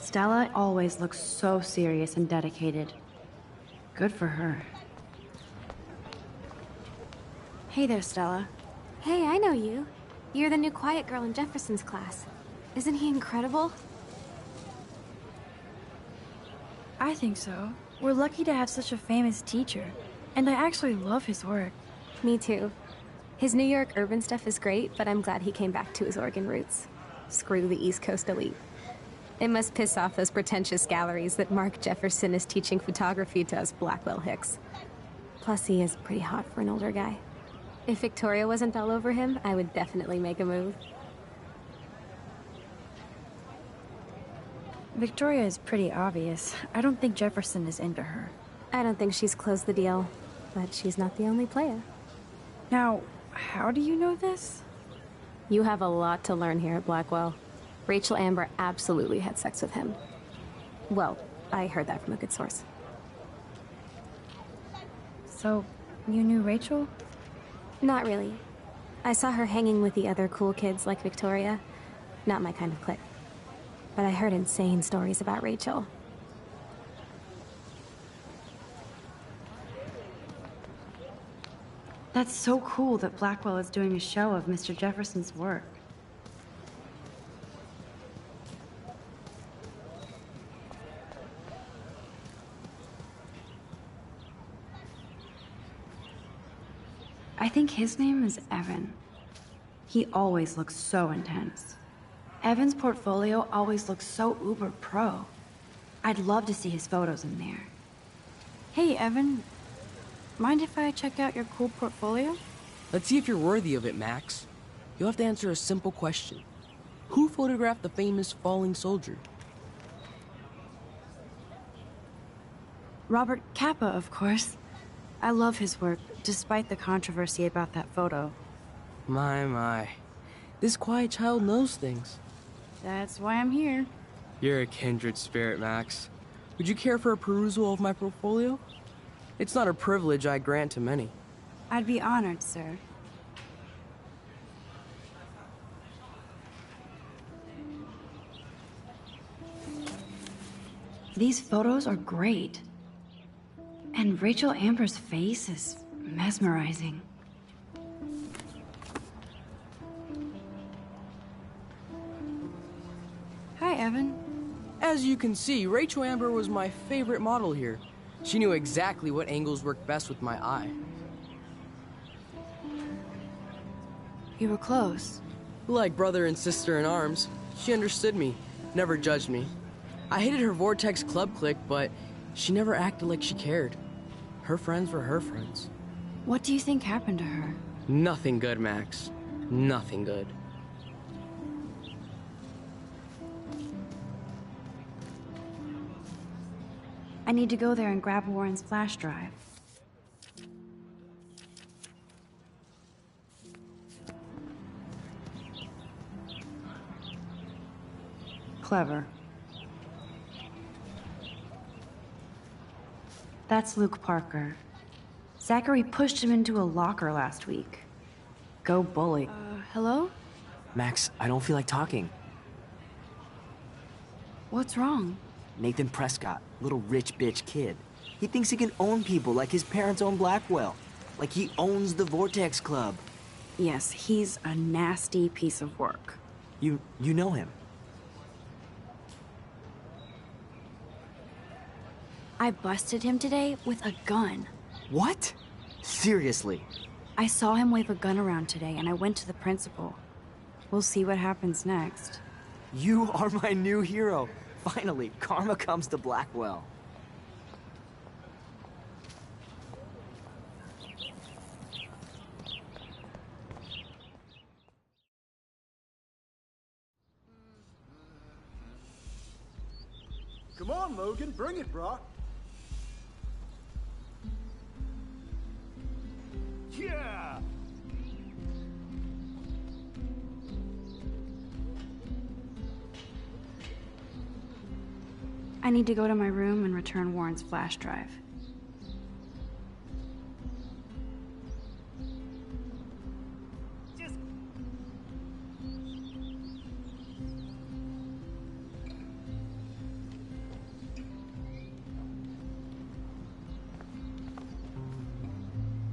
Stella always looks so serious and dedicated. Good for her. Hey there, Stella. Hey, I know you. You're the new quiet girl in Jefferson's class. Isn't he incredible? I think so. We're lucky to have such a famous teacher. And I actually love his work. Me too. His New York urban stuff is great, but I'm glad he came back to his Oregon roots. Screw the East Coast elite. It must piss off those pretentious galleries that Mark Jefferson is teaching photography to us Blackwell hicks. Plus, he is pretty hot for an older guy. If Victoria wasn't all over him, I would definitely make a move. Victoria is pretty obvious. I don't think Jefferson is into her. I don't think she's closed the deal, but she's not the only player. Now, how do you know this? You have a lot to learn here at Blackwell. Rachel Amber absolutely had sex with him. Well, I heard that from a good source. So, you knew Rachel? Not really. I saw her hanging with the other cool kids like Victoria. Not my kind of clique. But I heard insane stories about Rachel. That's so cool that Blackwell is doing a show of Mr. Jefferson's work. I think his name is Evan. He always looks so intense. Evan's portfolio always looks so uber pro. I'd love to see his photos in there. Hey, Evan. Mind if I check out your cool portfolio? Let's see if you're worthy of it, Max. You'll have to answer a simple question. Who photographed the famous falling soldier? Robert Capa, of course. I love his work, despite the controversy about that photo. My. This quiet child knows things. That's why I'm here. You're a kindred spirit, Max. Would you care for a perusal of my portfolio? It's not a privilege I grant to many. I'd be honored, sir. These photos are great. And Rachel Amber's face is mesmerizing. Hi, Evan. As you can see, Rachel Amber was my favorite model here. She knew exactly what angles worked best with my eye. You were close. Like brother and sister in arms, she understood me, never judged me. I hated her Vortex Club clique, but she never acted like she cared. Her friends were her friends. What do you think happened to her? Nothing good, Max. Nothing good. I need to go there and grab Warren's flash drive. Clever. That's Luke Parker. Zachary pushed him into a locker last week. Go bully. Hello? Max, I don't feel like talking. What's wrong? Nathan Prescott, little rich bitch kid. He thinks he can own people like his parents own Blackwell. Like he owns the Vortex Club. Yes, he's a nasty piece of work. You know him. I busted him today with a gun. What? Seriously? I saw him wave a gun around today and I went to the principal. We'll see what happens next. You are my new hero. Finally, karma comes to Blackwell. Come on, Logan, bring it, brah. Yeah! I need to go to my room and return Warren's flash drive.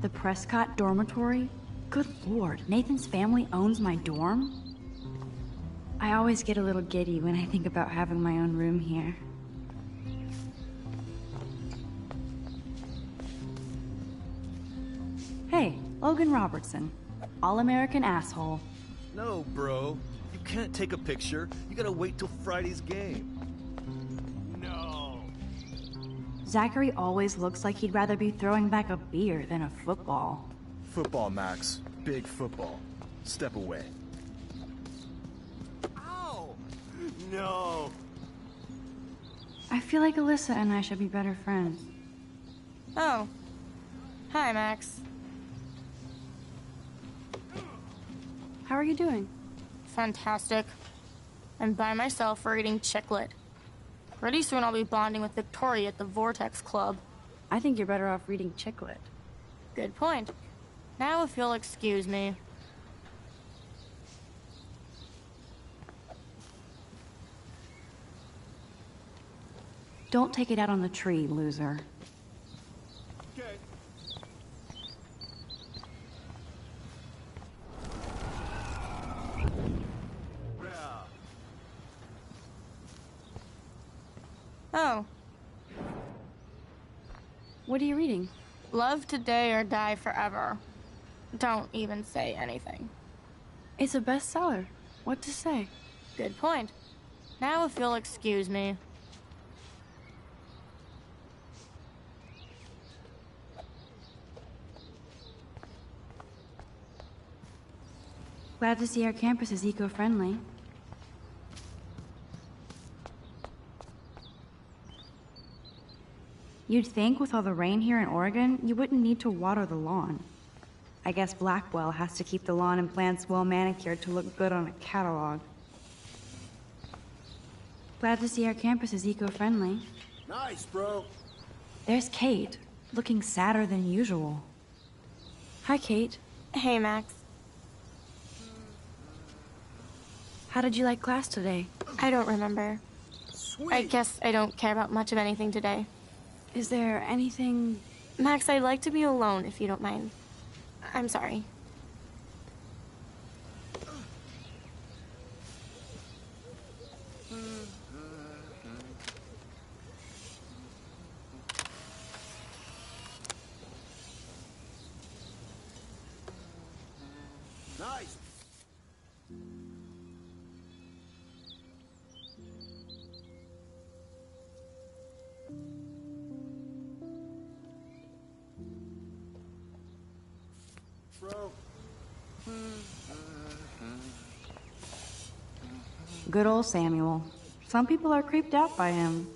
The Prescott dormitory? Good lord, Nathan's family owns my dorm? I always get a little giddy when I think about having my own room here. Hey, Logan Robertson. All-American asshole. No, bro. You can't take a picture. You gotta wait till Friday's game. No. Zachary always looks like he'd rather be throwing back a beer than a football. Football, Max. Big football. Step away. Ow! No. I feel like Alyssa and I should be better friends. Oh. Hi, Max. How are you doing? Fantastic. I'm by myself reading Chicklet. Pretty soon I'll be bonding with Victoria at the Vortex Club. I think you're better off reading Chicklet. Good point. Now if you'll excuse me. Don't take it out on the tree, loser. Okay. Oh. What are you reading? Love Today or Die Forever. Don't even say anything. It's a bestseller. What to say? Good point. Now if you'll excuse me. Glad to see our campus is eco-friendly. You'd think with all the rain here in Oregon, you wouldn't need to water the lawn. I guess Blackwell has to keep the lawn and plants well manicured to look good on a catalog. Glad to see our campus is eco-friendly. Nice, bro. There's Kate, looking sadder than usual. Hi, Kate. Hey, Max. How did you like class today? I don't remember. Sweet. I guess I don't care about much of anything today. Is there anything... Max, I'd like to be alone if you don't mind. I'm sorry. Nice. Bro. Good old Samuel. Some people are creeped out by him.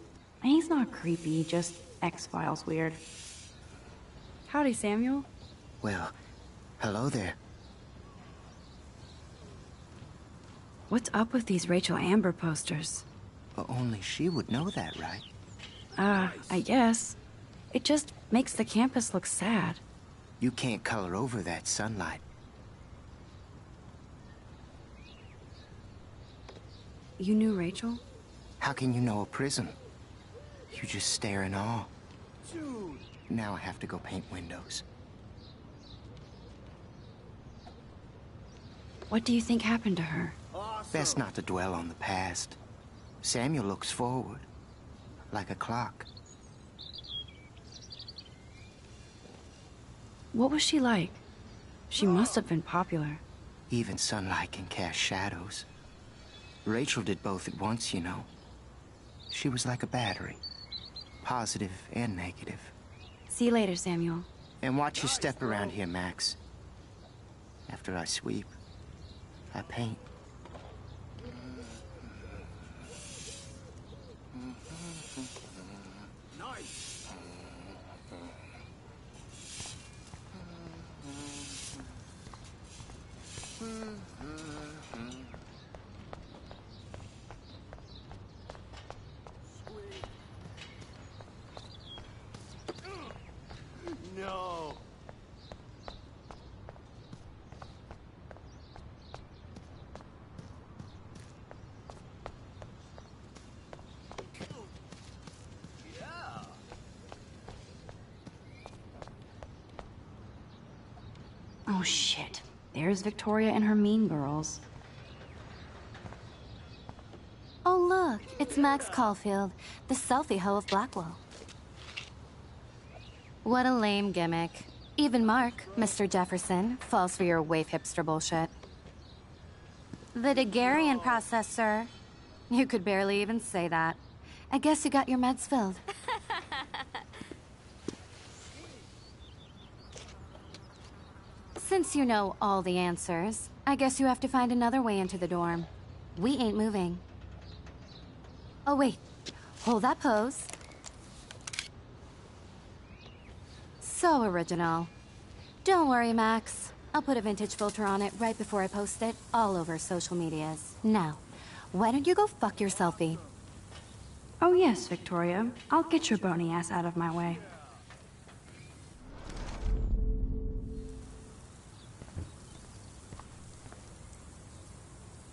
And he's not creepy, just X-Files weird. Howdy, Samuel. Well, hello there. What's up with these Rachel Amber posters? Well, only she would know that, right? I guess. It just makes the campus look sad. You can't color over that sunlight. You knew Rachel? How can you know a prism? You just stare in awe. Dude. Now I have to go paint windows. What do you think happened to her? Awesome. Best not to dwell on the past. Samuel looks forward, like a clock. What was she like? She must have been popular. Even sunlight can cast shadows. Rachel did both at once, you know. She was like a battery, positive and negative. See you later, Samuel. And watch your step around here, Max. After I sweep, I paint. Nice. No. Yeah. shit. There's Victoria and her mean girls. Oh, look, it's Max Caulfield, the selfie hoe of Blackwell. What a lame gimmick. Even Mark, Mr. Jefferson, falls for your wave hipster bullshit. The Daguerrean process, sir. You could barely even say that. I guess you got your meds filled. Since you know all the answers, I guess you have to find another way into the dorm. We ain't moving. Oh, wait. Hold that pose. So original. Don't worry, Max. I'll put a vintage filter on it right before I post it all over social medias. Now, why don't you go fuck your selfie? Oh yes, Victoria. I'll get your bony ass out of my way.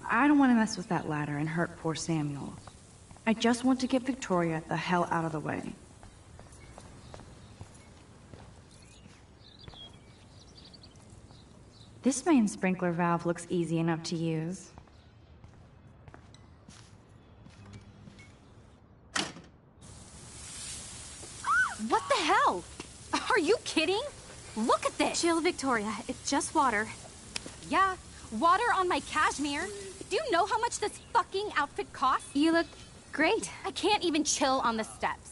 I don't want to mess with that ladder and hurt poor Samuel. I just want to get Victoria the hell out of the way. This main sprinkler valve looks easy enough to use. What the hell? Are you kidding? Look at this! Chill, Victoria. It's just water. Yeah, water on my cashmere. Do you know how much this fucking outfit costs? You look great. I can't even chill on the steps.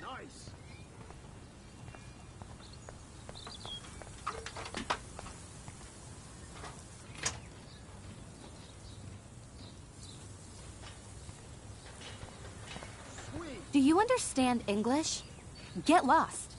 Nice. Do you understand English? Get lost.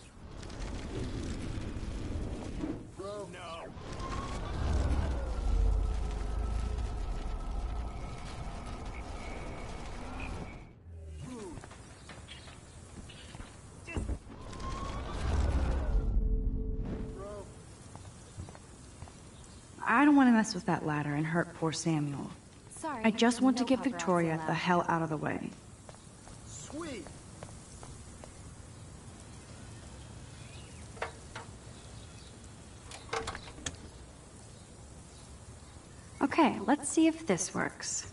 I don't want to mess with that ladder and hurt poor Samuel. Sorry. I just want to no get paparazzi Victoria allowed. the hell out of the way. Sweet. Okay, let's see if this works.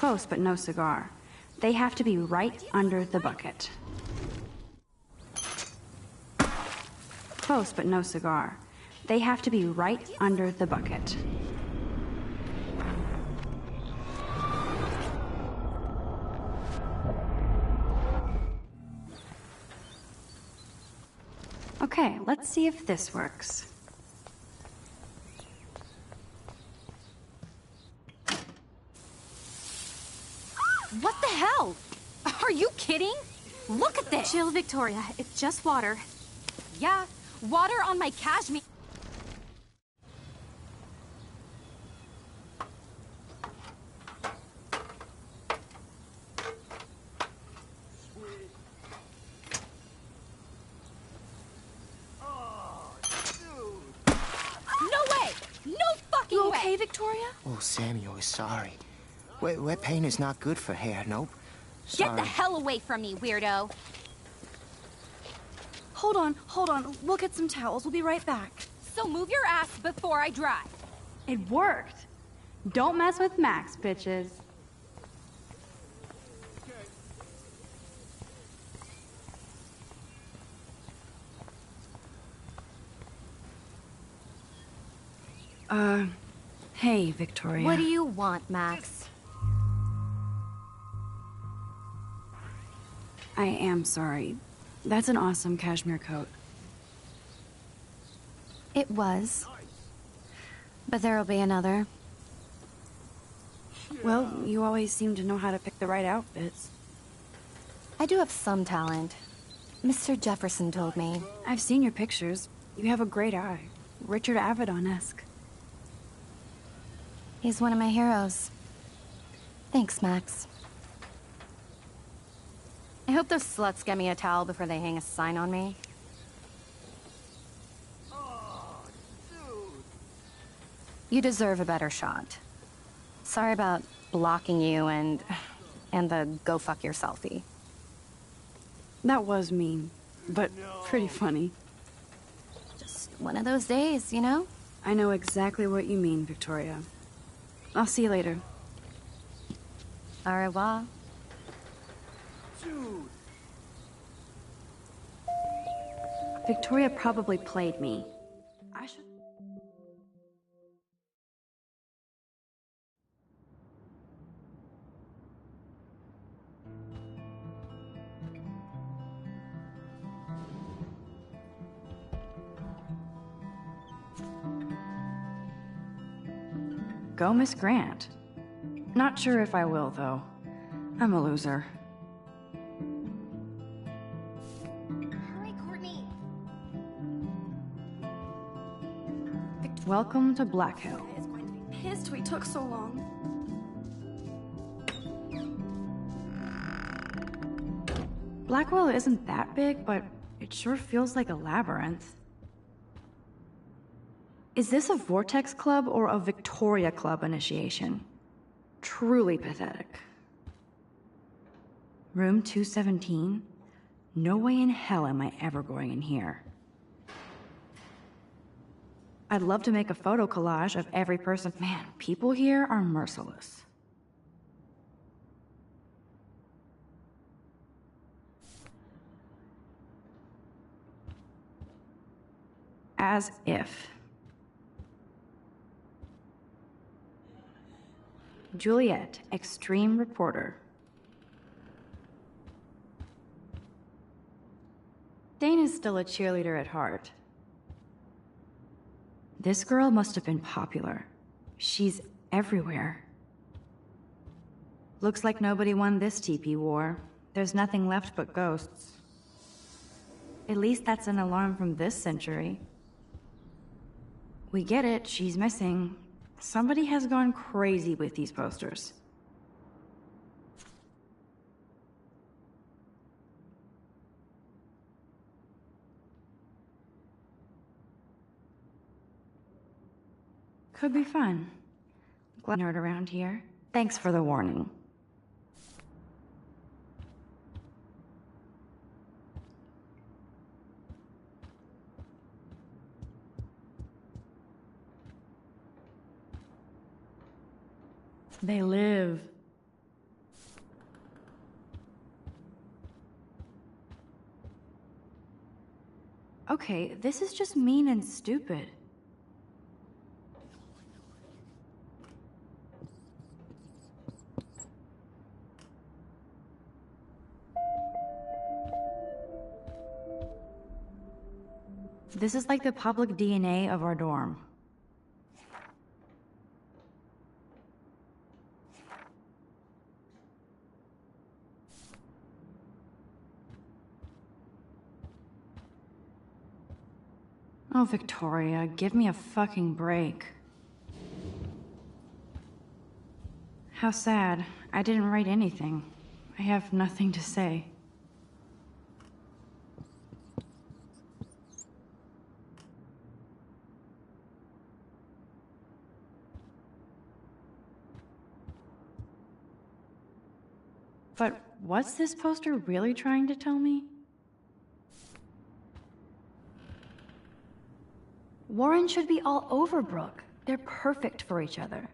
Close, but no cigar. They have to be right under the bucket. Close, but no cigar. They have to be right under the bucket. Okay, let's see if this works. What the hell? Are you kidding? Look at this! Chill, Victoria. It's just water. Yeah, water on my cashmere. No way! No fucking You way! okay, Victoria? Oh, Samuel is sorry. Wet paint is not good for hair, nope. Get Sorry. the hell away from me, weirdo! Hold on. We'll get some towels. We'll be right back. So move your ass before I dry. It worked. Don't mess with Max, bitches. Hey, Victoria. What do you want, Max? I am sorry. That's an awesome cashmere coat. It was. But there'll be another. Well, you always seem to know how to pick the right outfits. I do have some talent. Mr. Jefferson told me. I've seen your pictures. You have a great eye. Richard Avedon-esque. He's one of my heroes. Thanks, Max. I hope those sluts get me a towel before they hang a sign on me. You deserve a better shot. Sorry about blocking you and the go fuck your selfie. That was mean, but pretty funny. Just one of those days, you know? I know exactly what you mean, Victoria. I'll see you later. Au revoir. Victoria probably played me. I should... Go, Miss Grant. Not sure if I will, though. I'm a loser. Hurry, Courtney. Welcome to Black Hill. Is going to be pissed we took so long. Blackwell isn't that big, but it sure feels like a labyrinth. Is this a Vortex Club or a Victoria Club initiation? Truly pathetic. Room 217? No way in hell am I ever going in here. I'd love to make a photo collage of every person. Man, people here are merciless. As if. Juliet, extreme reporter. Dana's still a cheerleader at heart. This girl must have been popular. She's everywhere. Looks like nobody won this TP war. There's nothing left but ghosts. At least that's an alarm from this century. We get it, she's missing. Somebody has gone crazy with these posters. Could be fun. Glad nerd around here. Thanks for the warning. They live. Okay, this is just mean and stupid. This is like the public DNA of our dorm. Oh, Victoria, give me a fucking break. How sad. I didn't write anything. I have nothing to say. But what's this poster really trying to tell me? Warren should be all over Brooke. They're perfect for each other.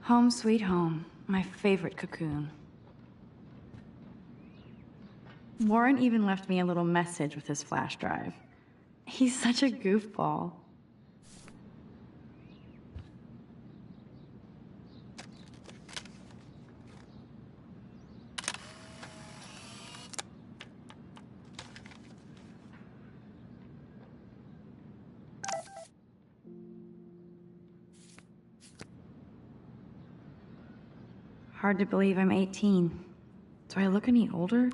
Home sweet home, my favorite cocoon. Warren even left me a little message with his flash drive. He's such a goofball. Hard to believe I'm 18. Do I look any older?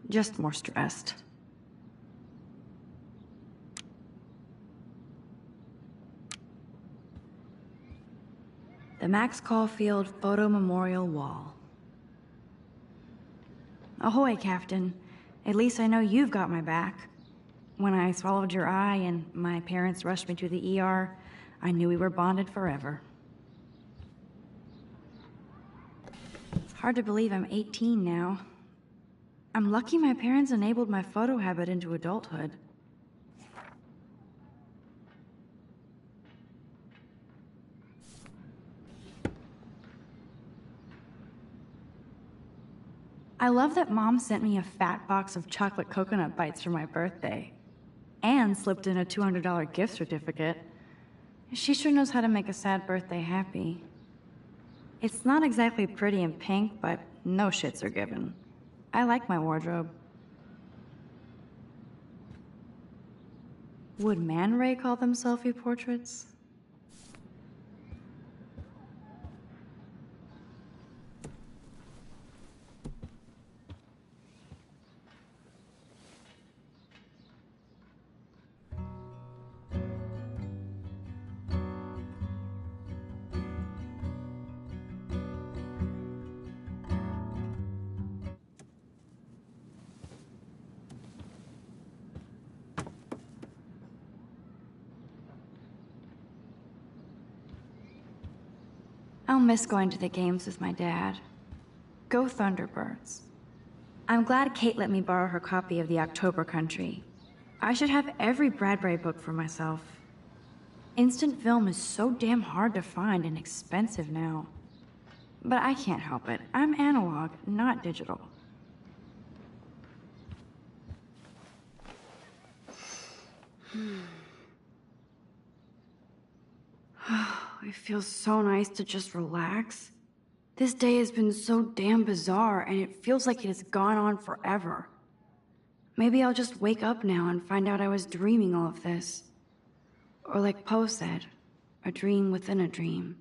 Just more stressed. The Max Caulfield Photo Memorial Wall. Ahoy, Captain. At least I know you've got my back. When I swallowed your eye and my parents rushed me to the ER, I knew we were bonded forever. Hard to believe I'm 18 now. I'm lucky my parents enabled my photo habit into adulthood. I love that Mom sent me a fat box of chocolate coconut bites for my birthday, and slipped in a $200 gift certificate. She sure knows how to make a sad birthday happy. It's not exactly pretty and pink, but no shits are given. I like my wardrobe. Would Man Ray call them selfie portraits? I'll miss going to the games with my dad. Go Thunderbirds. I'm glad Kate let me borrow her copy of The October Country. I should have every Bradbury book for myself. Instant film is so damn hard to find and expensive now. But I can't help it. I'm analog, not digital. It feels so nice to just relax. This day has been so damn bizarre, and it feels like it has gone on forever. Maybe I'll just wake up now and find out I was dreaming all of this. Or like Poe said, a dream within a dream.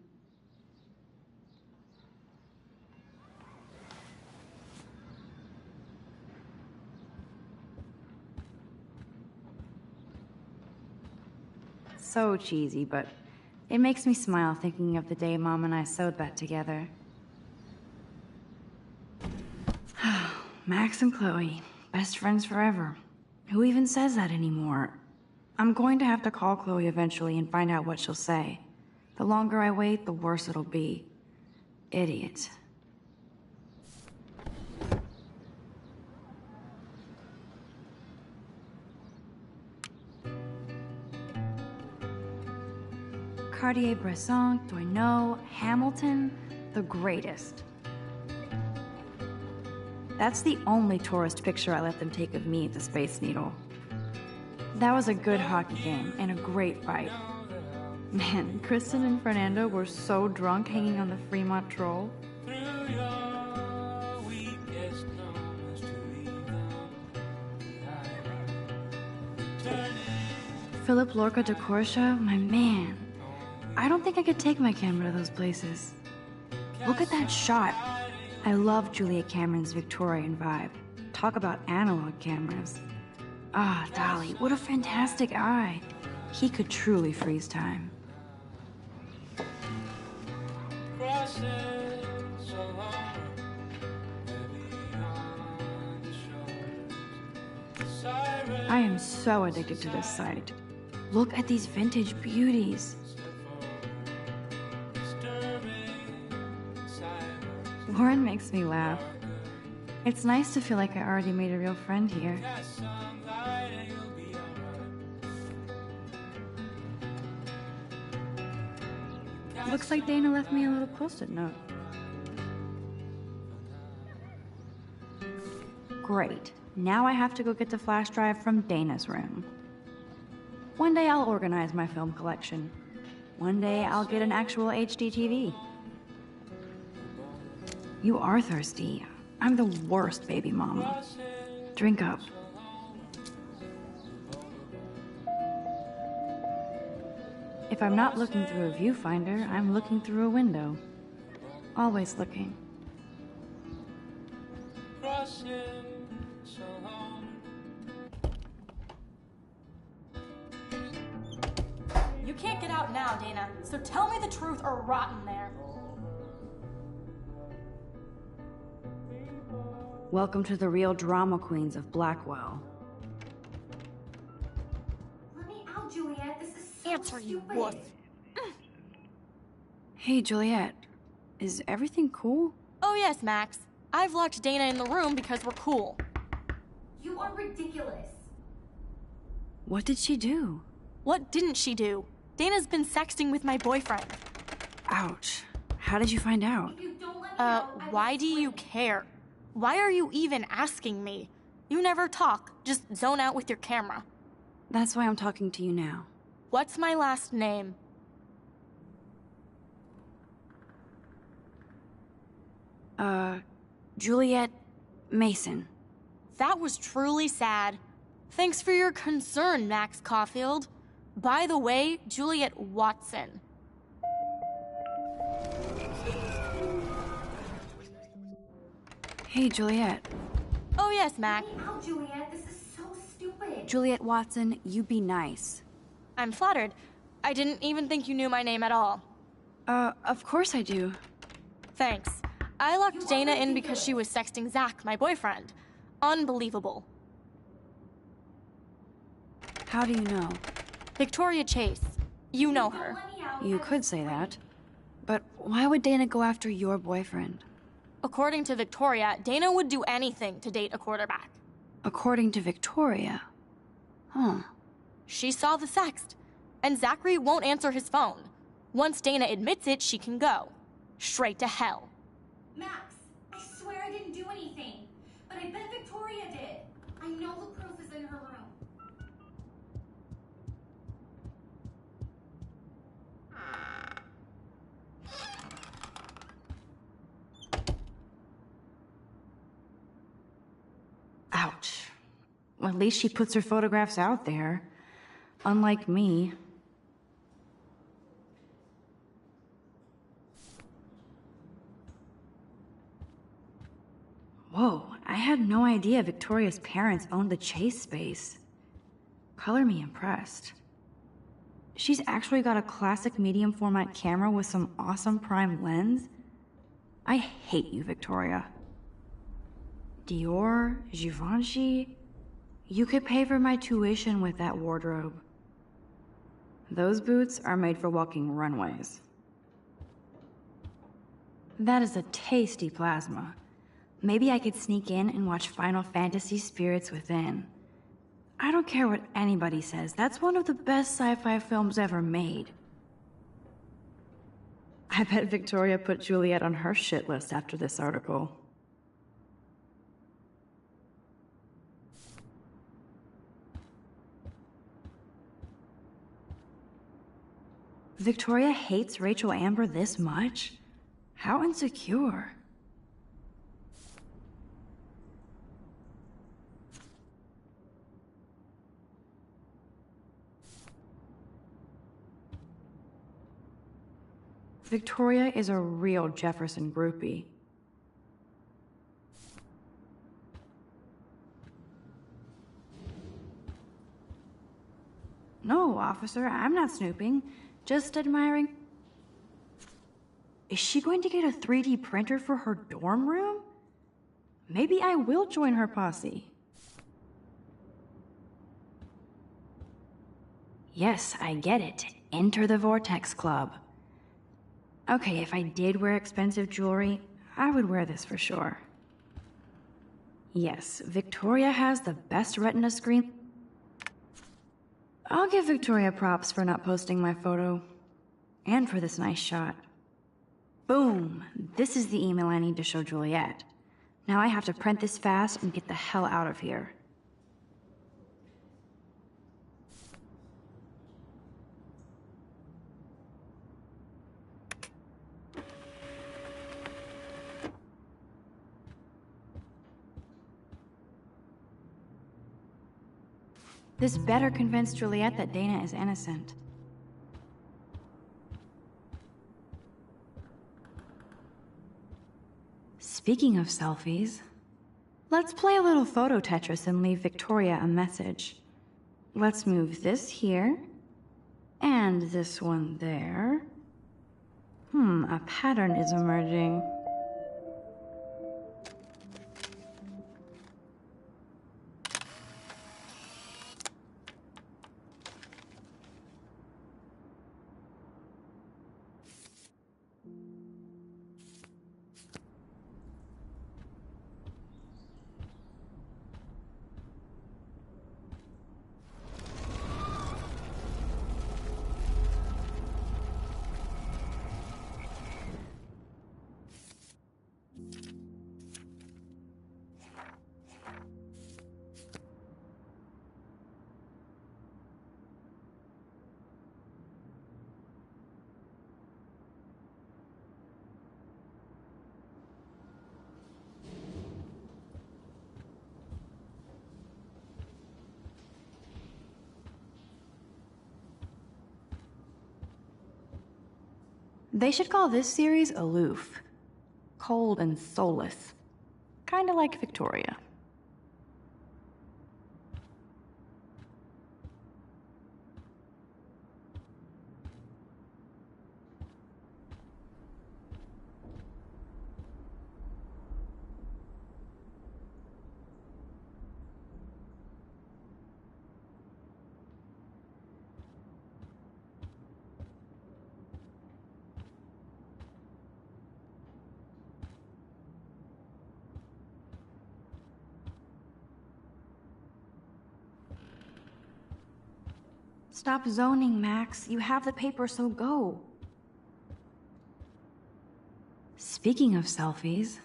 So cheesy, but it makes me smile thinking of the day Mom and I sewed that together. Max and Chloe, best friends forever. Who even says that anymore? I'm going to have to call Chloe eventually and find out what she'll say. The longer I wait, the worse it'll be. Idiot. Cartier-Bresson, Doisneau, Hamilton, the greatest. That's the only tourist picture I let them take of me at the Space Needle. That was a good hockey game and a great fight. Man, Kristen and Fernando were so drunk hanging on the Fremont Troll. Philip Lorca de Corsia, my man. I don't think I could take my camera to those places. Look at that shot. I love Julia Cameron's Victorian vibe. Talk about analog cameras. Ah, Dolly, what a fantastic eye. He could truly freeze time. I am so addicted to this site. Look at these vintage beauties. Warren makes me laugh. It's nice to feel like I already made a real friend here. Looks like Dana left me a little post-it note. Great. Now I have to go get the flash drive from Dana's room. One day I'll organize my film collection. One day I'll get an actual HD TV. You are thirsty. I'm the worst baby mama. Drink up. If I'm not looking through a viewfinder, I'm looking through a window. Always looking. You can't get out now, Dana, so tell me the truth or rot in there. Welcome to the real drama queens of Blackwell. Let me out, Juliet. This is so Answer, you stupid. wuss. Hey, Juliet. Is everything cool? Oh yes, Max. I've locked Dana in the room because we're cool. You are ridiculous. What did she do? What didn't she do? Dana's been sexting with my boyfriend. Ouch. How did you find out? If you don't let me out, Why do you care? Why are you even asking me? You never talk, just zone out with your camera. That's why I'm talking to you now. What's my last name? Juliet Mason. That was truly sad. Thanks for your concern, Max Caulfield. By the way, Juliet Watson. Hey, Juliet. Oh yes, Mac. Let me out, Juliet. This is so stupid. Juliet Watson, you be nice. I'm flattered. I didn't even think you knew my name at all. Of course I do. Thanks. I locked Dana in because she was sexting Zach, my boyfriend. Unbelievable. How do you know? Victoria Chase. You know her. You could say that. But why would Dana go after your boyfriend? According to Victoria, Dana would do anything to date a quarterback. According to Victoria? Huh. She saw the sext. And Zachary won't answer his phone. Once Dana admits it, she can go. Straight to hell. Max, I swear I didn't do anything. But I bet Victoria did. I know the proof is in her room. Ouch. Well, at least she puts her photographs out there. Unlike me. Whoa, I had no idea Victoria's parents owned the Chase space. Color me impressed. She's actually got a classic medium format camera with some awesome prime lens. I hate you, Victoria. Dior, Givenchy. You could pay for my tuition with that wardrobe. Those boots are made for walking runways. That is a tasty plasma. Maybe I could sneak in and watch Final Fantasy Spirits Within. I don't care what anybody says, that's one of the best sci-fi films ever made. I bet Victoria put Juliet on her shit list after this article. Victoria hates Rachel Amber this much? How insecure. Victoria is a real Jefferson groupie. No, officer, I'm not snooping. Just admiring. Is she going to get a 3D printer for her dorm room? Maybe I will join her posse. Yes, I get it. Enter the Vortex Club. Okay, if I did wear expensive jewelry, I would wear this for sure. Yes, Victoria has the best retina screen. I'll give Victoria props for not posting my photo. And for this nice shot. Boom! This is the email I need to show Juliet. Now I have to print this fast and get the hell out of here. This better convince Juliet that Dana is innocent. Speaking of selfies, let's play a little photo Tetris and leave Victoria a message. Let's move this here, and this one there. A pattern is emerging. They should call this series Aloof. Cold and soulless. Kinda like Victoria. Stop zoning, Max. You have the paper, so go. Speaking of selfies...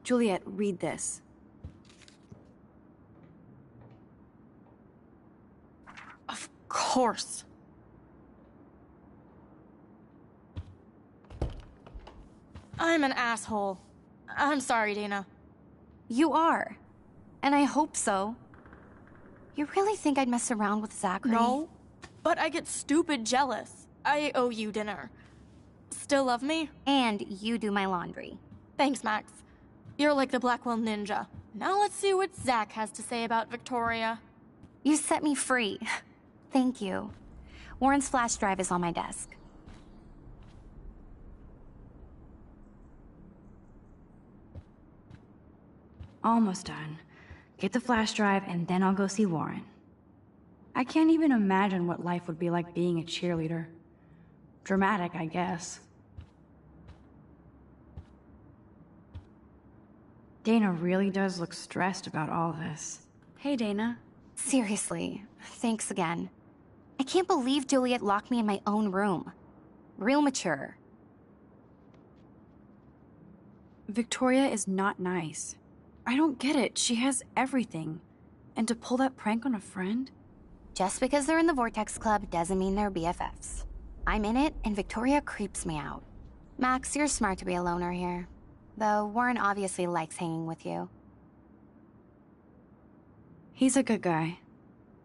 Juliet, read this. Of course. I'm an asshole. I'm sorry, Dana. You are. And I hope so. You really think I'd mess around with Zachary? No, but I get stupid jealous. I owe you dinner. Still love me? And you do my laundry. Thanks, Max. You're like the Blackwell Ninja. Now let's see what Zach has to say about Victoria. You set me free. Thank you. Warren's flash drive is on my desk. Almost done. Get the flash drive and then I'll go see Warren. I can't even imagine what life would be like being a cheerleader. Dramatic, I guess. Dana really does look stressed about all this. Hey, Dana. Seriously, thanks again. I can't believe Juliet locked me in my own room. Real mature. Victoria is not nice. I don't get it. She has everything. And to pull that prank on a friend? Just because they're in the Vortex Club doesn't mean they're BFFs. I'm in it, and Victoria creeps me out. Max, you're smart to be a loner here. Though Warren obviously likes hanging with you. He's a good guy.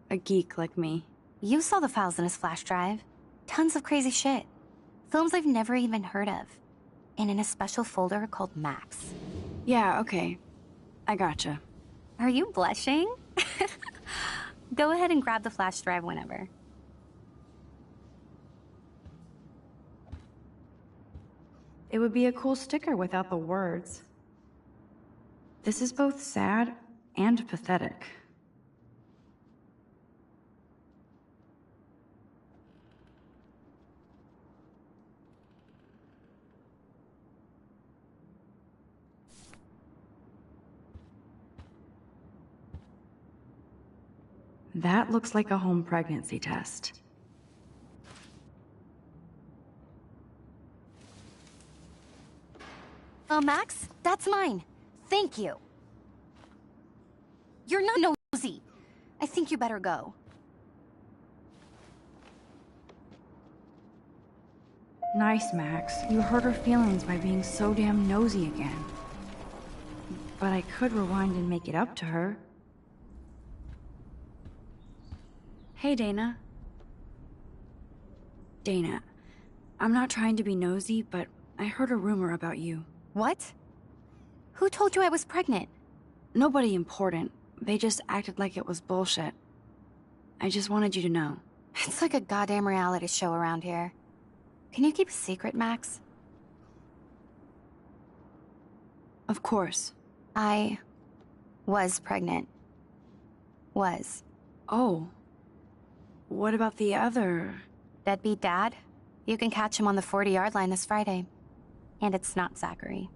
A geek like me. You saw the files in his flash drive. Tons of crazy shit. Films I've never even heard of. And in a special folder called Max. Yeah, okay. I gotcha. Are you blushing? Go ahead and grab the flash drive whenever. It would be a cool sticker without the words. This is both sad and pathetic. That looks like a home pregnancy test. Max, that's mine. Thank you. You're not nosy. I think you better go. Nice, Max. You hurt her feelings by being so damn nosy again. But I could rewind and make it up to her. Hey, Dana. Dana, I'm not trying to be nosy, but I heard a rumor about you. What? Who told you I was pregnant? Nobody important. They just acted like it was bullshit. I just wanted you to know. It's like a goddamn reality show around here. Can you keep a secret, Max? Of course. I was pregnant. Was. Oh. What about the other? Deadbeat dad? You can catch him on the 40-yard line this Friday. And it's not Zachary.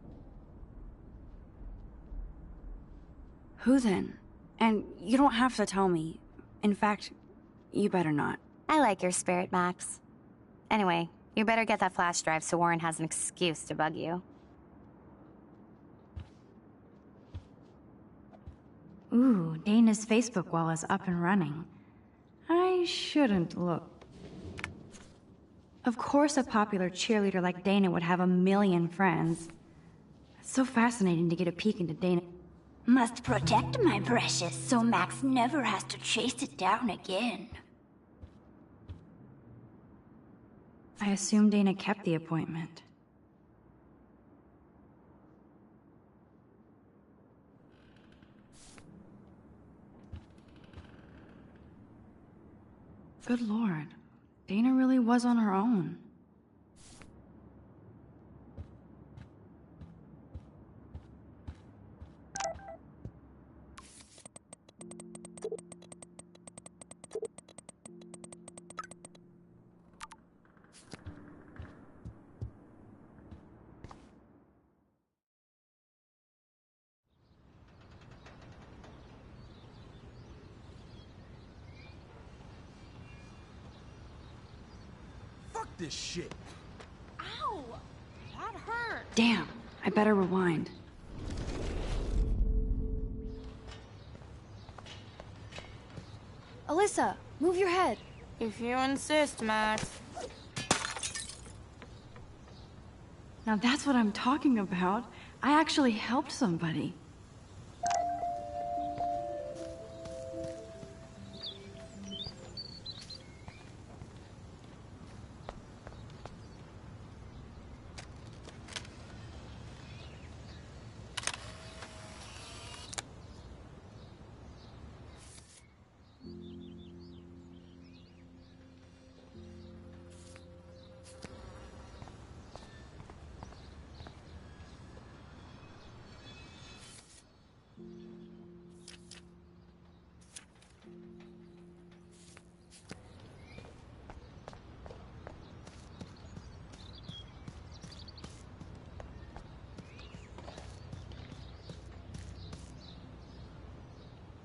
Who then? And you don't have to tell me. In fact, you better not. I like your spirit, Max. Anyway, you better get that flash drive so Warren has an excuse to bug you. Ooh, Dana's Facebook wall is up and running. I shouldn't look. Of course a popular cheerleader like Dana would have a million friends. It's so fascinating to get a peek into Dana. Must protect my precious so Max never has to chase it down again. I assume Dana kept the appointment. Good Lord. Dana really was on her own. This shit. Ow! That hurt. Damn, I better rewind. Alyssa, move your head. If you insist, Max. Now that's what I'm talking about. I actually helped somebody.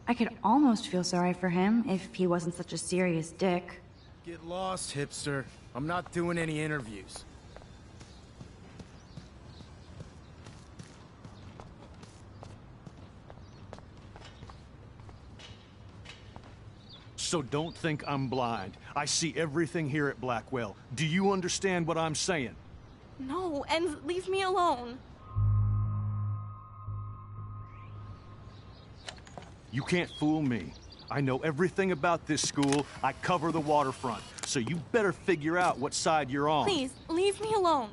I could almost feel sorry for him if he wasn't such a serious dick. Get lost, hipster. I'm not doing any interviews. So don't think I'm blind. I see everything here at Blackwell. Do you understand what I'm saying? No, and leave me alone. You can't fool me. I know everything about this school. I cover the waterfront. So you better figure out what side you're on. Please, leave me alone.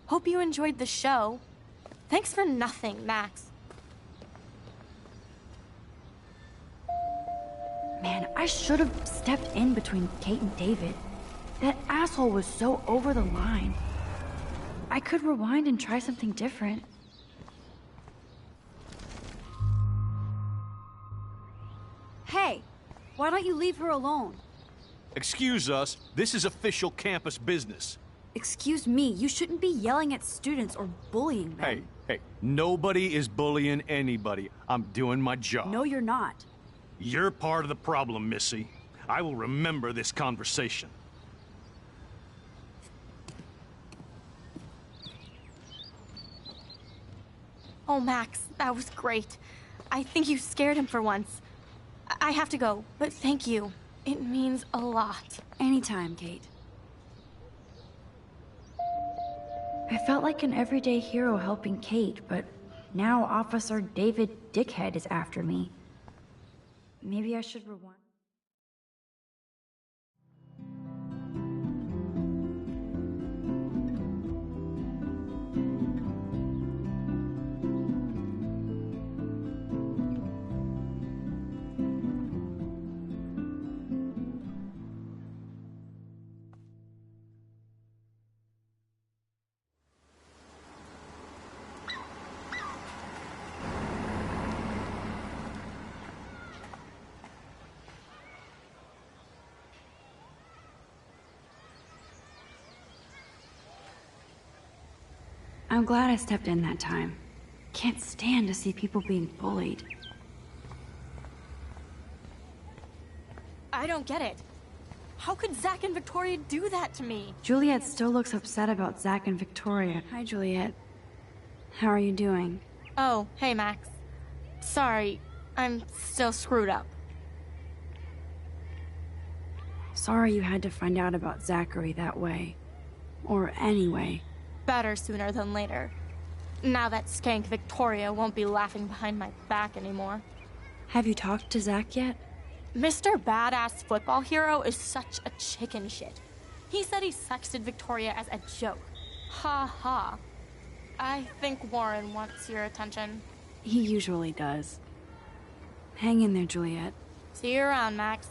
Hope you enjoyed the show. Thanks for nothing, Max. Man, I should have stepped in between Kate and David. That asshole was so over the line. I could rewind and try something different. Hey, why don't you leave her alone? Excuse us, this is official campus business. Excuse me, you shouldn't be yelling at students or bullying them. Hey, nobody is bullying anybody. I'm doing my job. No, you're not. You're part of the problem, Missy. I will remember this conversation. Oh, Max, that was great. I think you scared him for once. I have to go, but thank you. It means a lot. Anytime, Kate. I felt like an everyday hero helping Kate, but now Officer David Dickhead is after me. Maybe I should rewind. I'm glad I stepped in that time. Can't stand to see people being bullied. I don't get it. How could Zach and Victoria do that to me? Juliet still looks upset about Zach and Victoria. Hi, Juliet. How are you doing? Oh, hey, Max. Sorry, I'm still screwed up. Sorry you had to find out about Zachary that way. Or anyway. Better sooner than later. Now that skank Victoria won't be laughing behind my back anymore. Have you talked to Zach yet? Mr. Badass Football Hero is such a chicken shit. He said he sexted Victoria as a joke. Ha ha. I think Warren wants your attention. He usually does. Hang in there, Juliet. See you around, Max.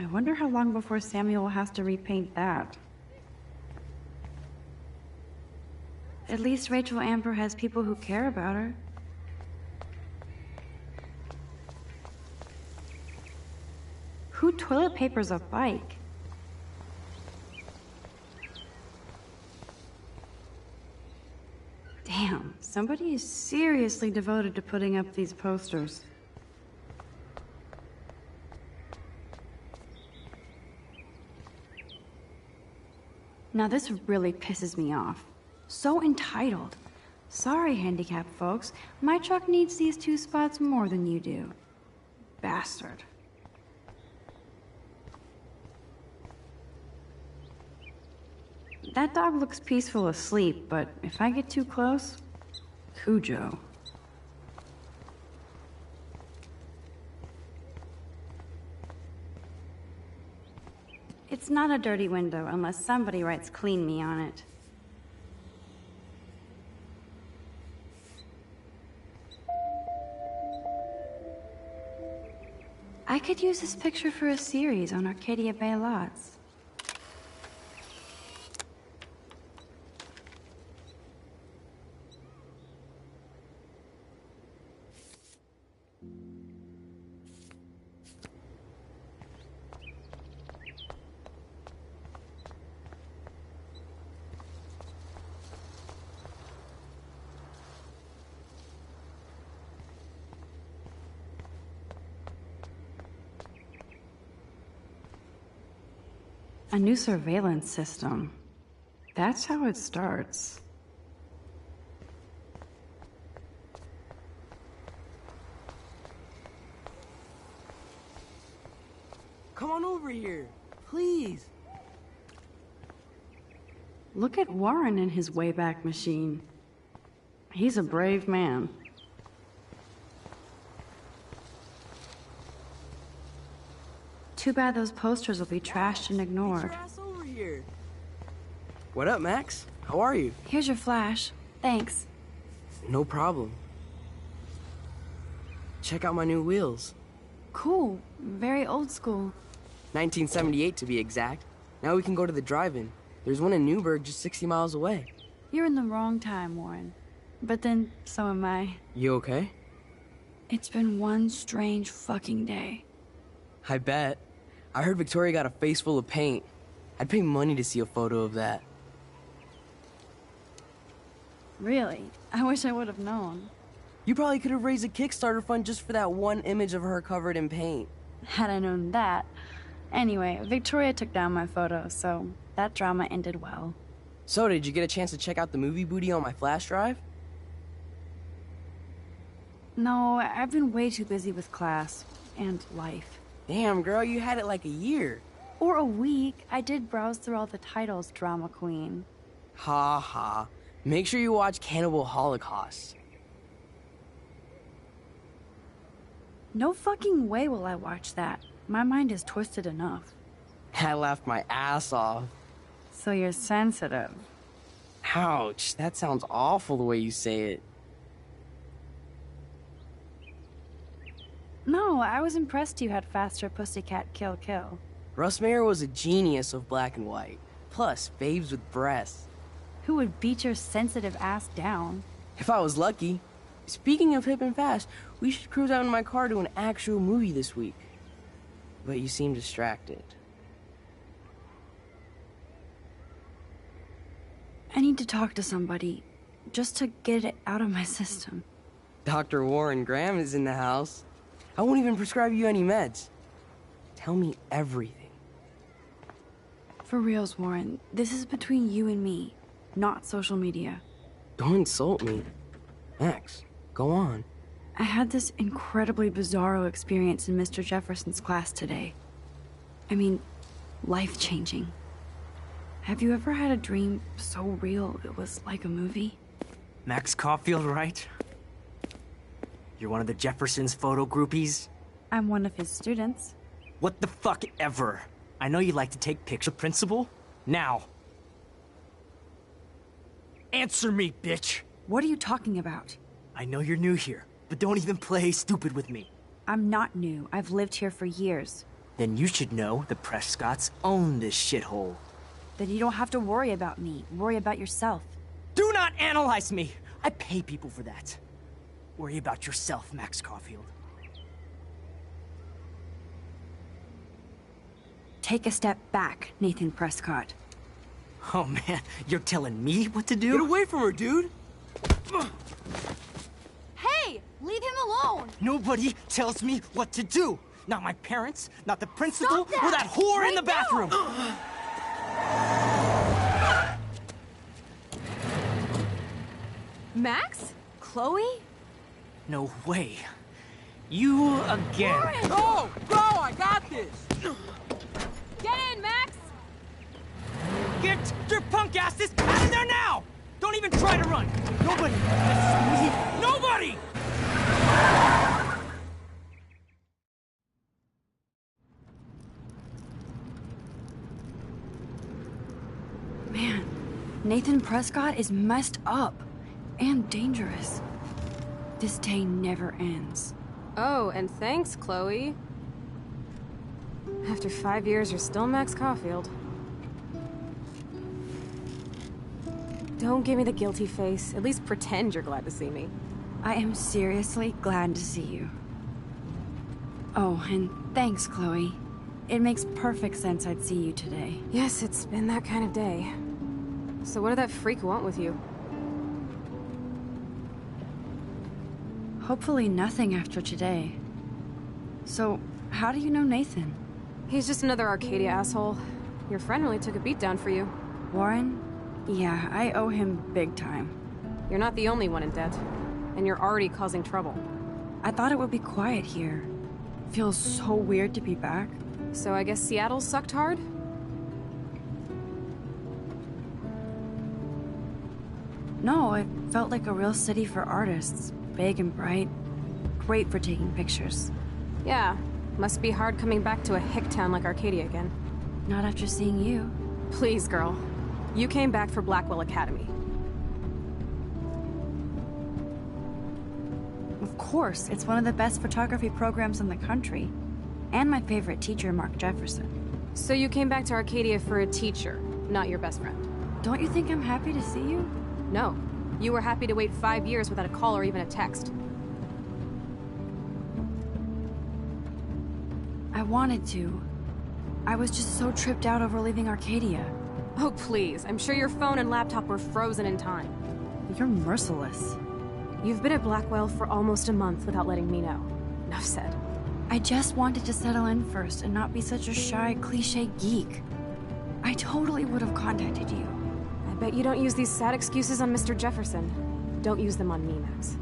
I wonder how long before Samuel has to repaint that. At least Rachel Amber has people who care about her. Who toilet papers a bike? Damn, somebody is seriously devoted to putting up these posters. Now this really pisses me off. So entitled. Sorry, handicapped folks. My truck needs these 2 spots more than you do. Bastard. That dog looks peaceful asleep, but if I get too close, Cujo. It's not a dirty window unless somebody writes "clean me" on it. I could use this picture for a series on Arcadia Bay lots. A new surveillance system. That's how it starts. Come on over here, please. Look at Warren and his Wayback Machine. He's a brave man. Too bad those posters will be trashed and ignored. Over here. What up, Max? How are you? Here's your flash. Thanks. No problem. Check out my new wheels. Cool. Very old school. 1978 to be exact. Now we can go to the drive-in. There's one in Newburgh just 60 miles away. You're in the wrong time, Warren. But then, so am I. You okay? It's been one strange fucking day. I bet. I heard Victoria got a face full of paint. I'd pay money to see a photo of that. Really? I wish I would have known. You probably could have raised a Kickstarter fund just for that one image of her covered in paint. Had I known that. Anyway, Victoria took down my photo, so that drama ended well. So, did you get a chance to check out the movie booty on my flash drive? No, I've been way too busy with class and life. Damn, girl, you had it like a year. Or a week. I did browse through all the titles, drama queen. Ha ha. Make sure you watch Cannibal Holocaust. No fucking way will I watch that. My mind is twisted enough. I laughed my ass off. So you're sensitive. Ouch, that sounds awful the way you say it. No, I was impressed you had faster Pussycat Kill Kill. Russ Meyer was a genius of black and white. Plus, babes with breasts. Who would beat your sensitive ass down? If I was lucky. Speaking of hip and fast, we should cruise out in my car to an actual movie this week. But you seem distracted. I need to talk to somebody, just to get it out of my system. Dr. Warren Graham is in the house. I won't even prescribe you any meds. Tell me everything. For reals, Warren, this is between you and me, not social media. Don't insult me. Max, go on. I had this incredibly bizarro experience in Mr. Jefferson's class today. I mean, life-changing. Have you ever had a dream so real it was like a movie? Max Caulfield, right? You're one of the Jefferson's photo groupies? I'm one of his students. What the fuck ever? I know you like to take picture, principal. Now. Answer me, bitch! What are you talking about? I know you're new here, but don't even play stupid with me. I'm not new. I've lived here for years. Then you should know the Prescotts own this shithole. Then you don't have to worry about me. Worry about yourself. Do not analyze me! I pay people for that. Worry about yourself, Max Caulfield. Take a step back, Nathan Prescott. Oh man, you're telling me what to do? Get away from her, dude! Hey! Leave him alone! Nobody tells me what to do! Not my parents, not the principal, Stop that! or that whore Right in the bathroom! Max? Chloe? No way. You again. Go! Go! I got this! Get in, Max! Get your punk asses out of there now! Don't even try to run! Nobody! Nobody! Man, Nathan Prescott is messed up. And dangerous. This day never ends. Oh, and thanks, Chloe. After 5 years, you're still Max Caulfield. Don't give me the guilty face. At least pretend you're glad to see me. I am seriously glad to see you. Oh, and thanks, Chloe. It makes perfect sense I'd see you today. Yes, it's been that kind of day. So what did that freak want with you? Hopefully nothing after today. So, how do you know Nathan? He's just another Arcadia asshole. Your friend really took a beat down for you. Warren? Yeah, I owe him big time. You're not the only one in debt. And you're already causing trouble. I thought it would be quiet here. Feels so weird to be back. So I guess Seattle sucked hard? No, it felt like a real city for artists. Big and bright. Great for taking pictures. Yeah, must be hard coming back to a hick town like Arcadia again. Not after seeing you. Please, girl. You came back for Blackwell Academy. Of course, it's one of the best photography programs in the country. And my favorite teacher, Mark Jefferson. So you came back to Arcadia for a teacher, not your best friend. Don't you think I'm happy to see you? No. You were happy to wait 5 years without a call or even a text. I wanted to. I was just so tripped out over leaving Arcadia. Oh, please. I'm sure your phone and laptop were frozen in time. You're merciless. You've been at Blackwell for almost a month without letting me know. Enough said. I just wanted to settle in first and not be such a shy, cliché geek. I totally would have contacted you. I bet you don't use these sad excuses on Mr. Jefferson. Don't use them on me, Max.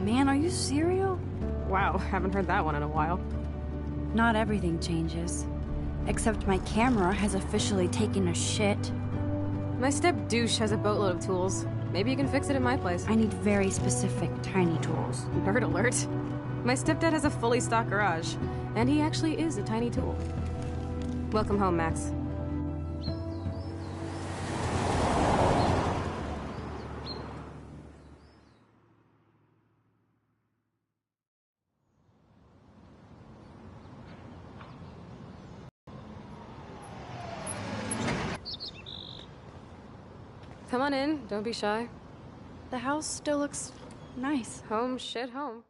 Man, are you serial? Wow, haven't heard that one in a while. Not everything changes. Except my camera has officially taken a shit. My step douche has a boatload of tools. Maybe you can fix it at my place. I need very specific, tiny tools. Nerd alert. My stepdad has a fully stocked garage, and he actually is a tiny tool. Welcome home, Max. Come on in, don't be shy. The house still looks nice. Home shit home.